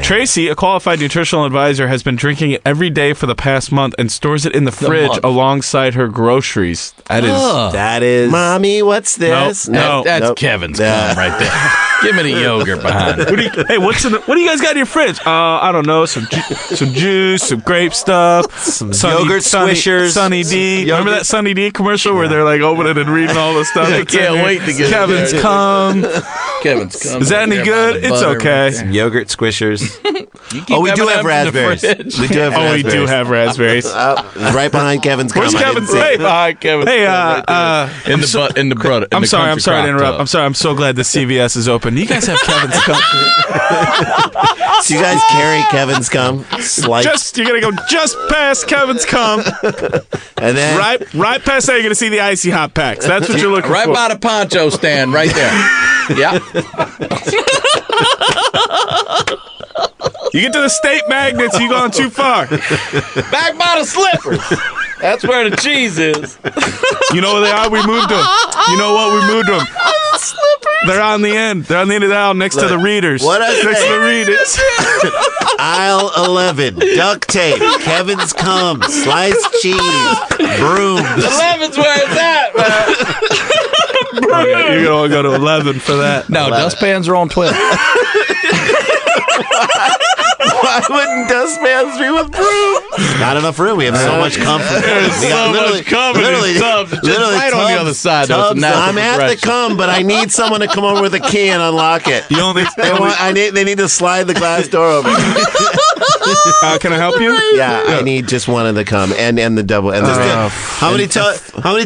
Tracy, a qualified nutritional advisor, has been drinking it every day for the past month and stores it in the fridge month. alongside her groceries. That is... Mommy, what's this? No. That's Nope. Kevin's cum right there. Give me the yogurt behind it. What do you guys got in your fridge? I don't know. Some juice, some grape stuff, Some yogurt squishers. Sunny D. Yogurt. Remember that Sunny D commercial where they're like opening and reading all the stuff? I that's in can't there? wait to get Kevin's there. cum. Kevin's cum. Is that any right good? there by the It's butter okay. right there. Yogurt squishers. You keep Oh, we do M&Ms have in the raspberries. fridge. We do have Oh, we raspberries. do have raspberries. Right behind Kevin's cum. Where's I didn't Kevin's? see it. Hey, Hi, Kevin. Hey, in the butter. I'm sorry to interrupt. I'm sorry. I'm so glad the CVS is open. You guys have Kevin's cum. So you guys carry Kevin's cum? You're gonna go just past Kevin's cum. And then Right past there, you're gonna see the icy hot packs. That's what you're looking Right for. by the poncho stand, right there. Yeah. You get to the state magnets, you gone too far. Back by the slippers. That's where the cheese is. You know where they are? We moved them. You know what? We moved them. They're on the end. They're on the end of the aisle next to the readers. What I next say? to the readers. aisle 11, duct tape, Kevin's cum, sliced cheese, brooms. 11's where it's at, man. Okay, you're gonna go to 11 for that. No, dustpans are on 12. Why wouldn't dustpans be with brooms? Not enough room. We have so much comfort. There's so much cum in these tubs. Just right on the other side, though. It's a natural I'm at the progression. cum, but I need someone to come over with a key and unlock it. You only They need to slide the glass door over. Can I help you? Yeah, I need just one of the cum and the double. And how many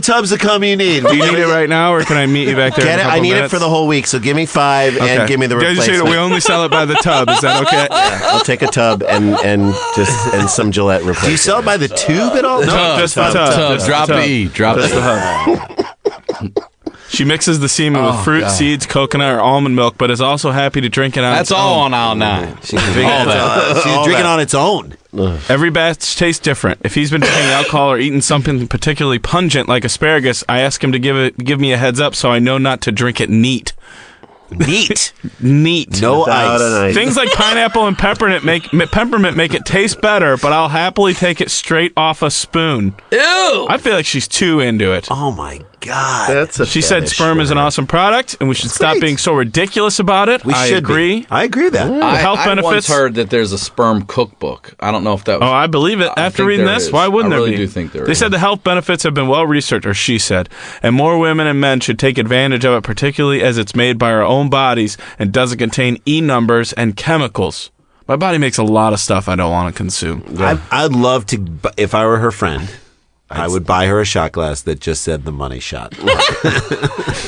tubs of cum you need? Do you need it right now, or can I meet you back there? Get it? I need it for the whole week. So give me 5 and give me the replacement. We only sell it by the tub. Is that okay? I'll take a tub and some Gillette replacement. Do you sell it by the tube at all? No, just the tub. Drop the E. Drop the hub. She mixes the semen with fruit, seeds, coconut, or almond milk, but is also happy to drink it on its own. That's all on aisle 9. She's drinking on its own. Every batch tastes different. If he's been drinking alcohol or eating something particularly pungent like asparagus, I ask him to give me a heads up so I know not to drink it neat. Neat. No ice. Things like pineapple and peppermint make it taste better, but I'll happily take it straight off a spoon. Ew! I feel like she's too into it. Oh my God. She said sperm is an awesome product, and we should stop being so ridiculous about it. I agree. I agree with that. Health I benefits. once heard that there's a sperm cookbook. I don't know if that was... Oh, I believe it. After reading this, is. why wouldn't I really there be? do think there They is. said the health benefits have been well researched, or she said, and more women and men should take advantage of it, particularly as it's made by our own bodies and doesn't contain E numbers and chemicals. My body makes a lot of stuff I don't want to consume. I'd love to, if I were her friend, I would buy her a shot glass that just said the money shot.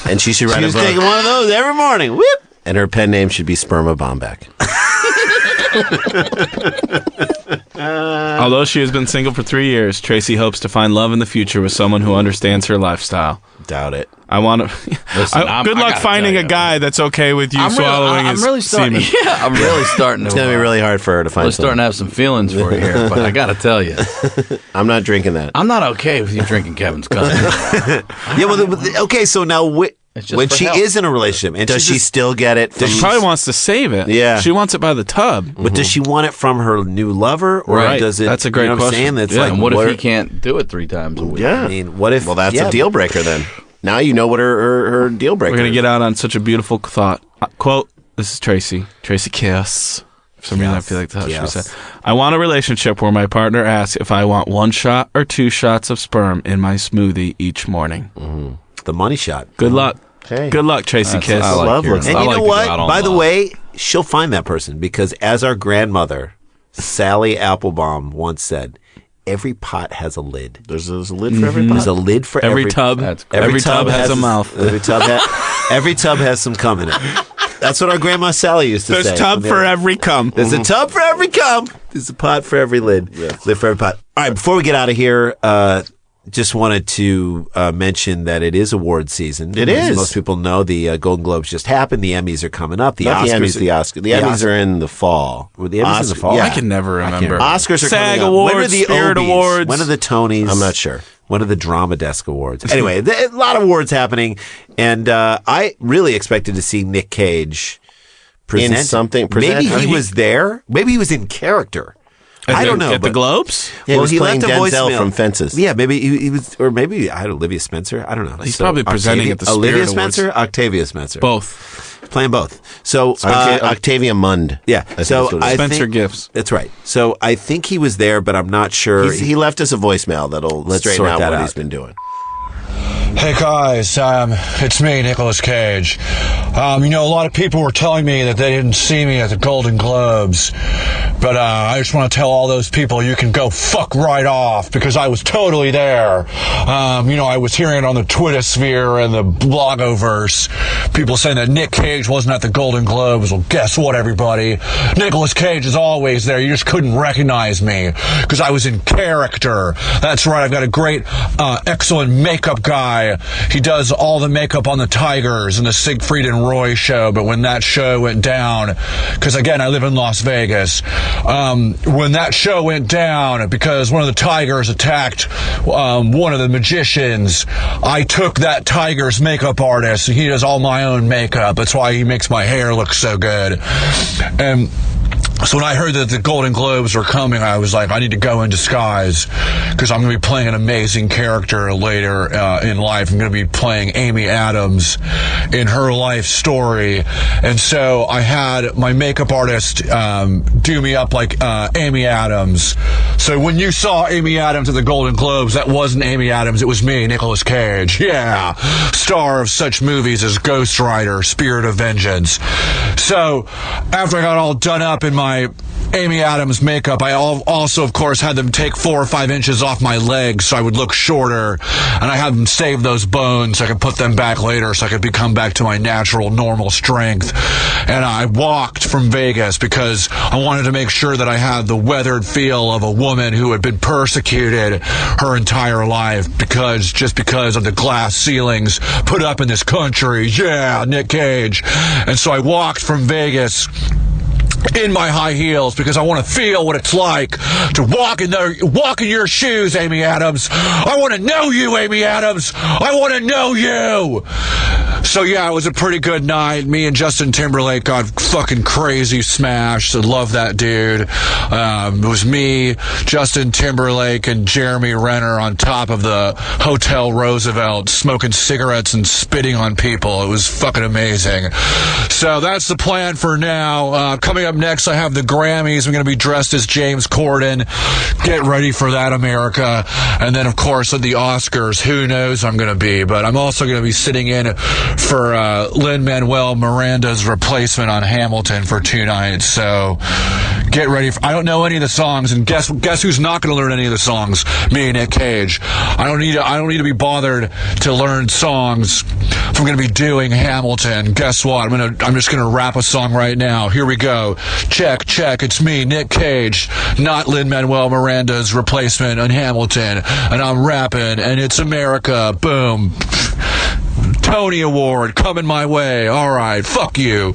And she should write a book. She's taking one of those every morning. Whip. And her pen name should be Sperma Bombeck. Although she has been single for 3 years, Tracy hopes to find love in the future with someone who understands her lifestyle. Doubt it. I want to. Good luck finding a guy that's okay with you swallowing his semen. Yeah, I'm really starting to. It's going to be really hard for her to find I'm starting to have some feelings for you here, but I got to tell you, I'm not drinking that. I'm not okay with you drinking Kevin's cum. Yeah, well, okay, so now when for she health. is in a relationship, and Does she still get it? From, She probably wants to save it. Yeah. She wants it by the tub. But does she want it from her new lover, or Right. does it? That's a great you know question. What I'm saying? That's Yeah, like, and what if he can't do it 3 times a week? Yeah. I mean, what if? Well, that's yeah, a deal breaker then. Now you know what her deal breaker We're going is. to get out on such a beautiful thought. Quote, this is Tracy. Tracy Kiss. For some reason, I feel like that's how she said. I want a relationship where my partner asks if I want 1 shot or 2 shots of sperm in my smoothie each morning. Mm-hmm. The money shot. Good luck. Hey. Good luck, Tracy Kiss. I like Love hearing looks- that. And I you like know to go what? out on By the love. way, she'll find that person because, as our grandmother, Sally Applebaum, once said, every pot has a lid. There's a lid for every pot. There's a lid for Every tub. That's cool. Every tub has a mouth. Every tub has some cum in it. That's what our grandma Sally used to say. There's tub for every cum. There's a tub for every cum. There's a pot for every lid. Lid for every pot. All right, before we get out of here, just wanted to mention that it is award season. It As is. most people know, the Golden Globes just happened. The Emmys are coming up. Not the Emmys, the Oscar. The Emmys are in the fall. Were the Emmys in the fall? Yeah. I can never remember. Oscars are SAG coming up. Awards, When are the Spirit Obies? Awards. When are the Tonys? I'm not sure. When are the Drama Desk Awards? Anyway, a lot of awards happening, and I really expected to see Nick Cage present In something. Maybe present. he was there. Maybe he was in character. I don't know. At the but- Globes? Yeah, he was playing left a Denzel voicemail. from Fences. Yeah, maybe he was, or maybe I had Olivia Spencer. I don't know. He's probably presenting at the Spirit Olivia Awards. Spencer, Octavia Spencer, Both. playing both. So Octavia Mund. yeah. think So that's what it is. I Spencer think, Gifts. That's right. So I think he was there, but I'm not sure. He left us a voicemail that'll Let's straighten sort out that what out. he's been doing. Hey guys, it's me, Nicolas Cage. A lot of people were telling me that they didn't see me at the Golden Globes, but I just want to tell all those people you can go fuck right off because I was totally there. I was hearing it on the Twitter sphere and the blogoverse. People saying that Nick Cage wasn't at the Golden Globes. Well, guess what, everybody? Nicolas Cage is always there. You just couldn't recognize me because I was in character. That's right. I've got a great, excellent makeup guy. He does all the makeup on the Tigers and the Siegfried and Roy show, but when that show went down, because again, I live in Las Vegas, when that show went down because one of the Tigers attacked one of the magicians, I took that Tiger's makeup artist and he does all my own makeup. That's why he makes my hair look so good. And so when I heard that the Golden Globes were coming, I was like, I need to go in disguise because I'm going to be playing an amazing character later in life. I'm going to be playing Amy Adams in her life story. And so I had my makeup artist do me up like Amy Adams. So when you saw Amy Adams at the Golden Globes, that wasn't Amy Adams. It was me, Nicolas Cage. Yeah. Star of such movies as Ghost Rider, Spirit of Vengeance. So after I got all done up in my my Amy Adams makeup, I also, of course, had them take 4 or 5 inches off my legs so I would look shorter, and I had them save those bones so I could put them back later so I could come back to my natural, normal strength. And I walked from Vegas because I wanted to make sure that I had the weathered feel of a woman who had been persecuted her entire life because of the glass ceilings put up in this country. Yeah, Nick Cage. And so I walked from Vegas in my high heels because I want to feel what it's like to walk in your shoes, Amy Adams. I want to know you, Amy Adams. I want to know you. So yeah, it was a pretty good night. Me and Justin Timberlake got fucking crazy smashed. I love that dude. It was me, Justin Timberlake, and Jeremy Renner on top of the Hotel Roosevelt smoking cigarettes and spitting on people. It was fucking amazing. So that's the plan for now. Coming up next, I have the Grammys. I'm going to be dressed as James Corden. Get ready for that, America. And then, of course, at the Oscars, who knows I'm going to be. But I'm also going to be sitting in for Lin-Manuel Miranda's replacement on Hamilton for 2 nights. So get ready. I don't know any of the songs, and guess who's not going to learn any of the songs? Me and Nick Cage. I don't need to be bothered to learn songs if I'm going to be doing Hamilton. Guess what? I'm just going to rap a song right now. Here we go. Check. It's me, Nick Cage, not Lin-Manuel Miranda's replacement on Hamilton, and I'm rapping, and it's America. Boom. Tony Award coming my way. All right, fuck you.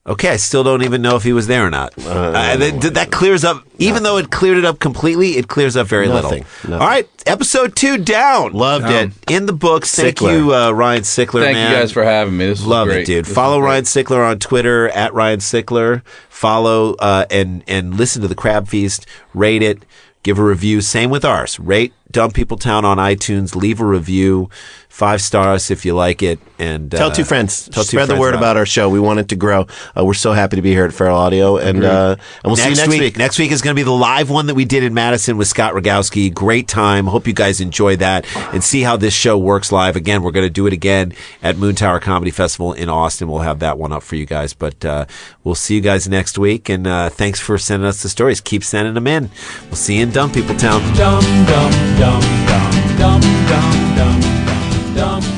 Okay, I still don't even know if he was there or not. That clears up, even though it cleared it up completely, it clears up very little. All right, episode 2 down. Loved it. In the books. Thank you, Ryan Sickler. Thank you guys for having me. This was Love great. it, dude. This Follow Ryan Sickler on Twitter at Ryan Sickler. Follow and listen to the Crab Feast. Rate it. Give a review. Same with ours. Rate Dumb People Town on iTunes. Leave a review. 5 stars if you like it. And tell 2 friends. Spread the friends word about our show. We want it to grow. We're so happy to be here at Feral Audio, and we'll see you next week. Next week is going to be the live one that we did in Madison with Scott Rogowski. Great time. Hope you guys enjoy that and see how this show works live. Again, we're going to do it again at Moon Tower Comedy Festival in Austin. We'll have that one up for you guys. But we'll see you guys next week. And thanks for sending us the stories. Keep sending them in. We'll see you in Dumb People Town. Dum dum dum dum dum dum dum dum.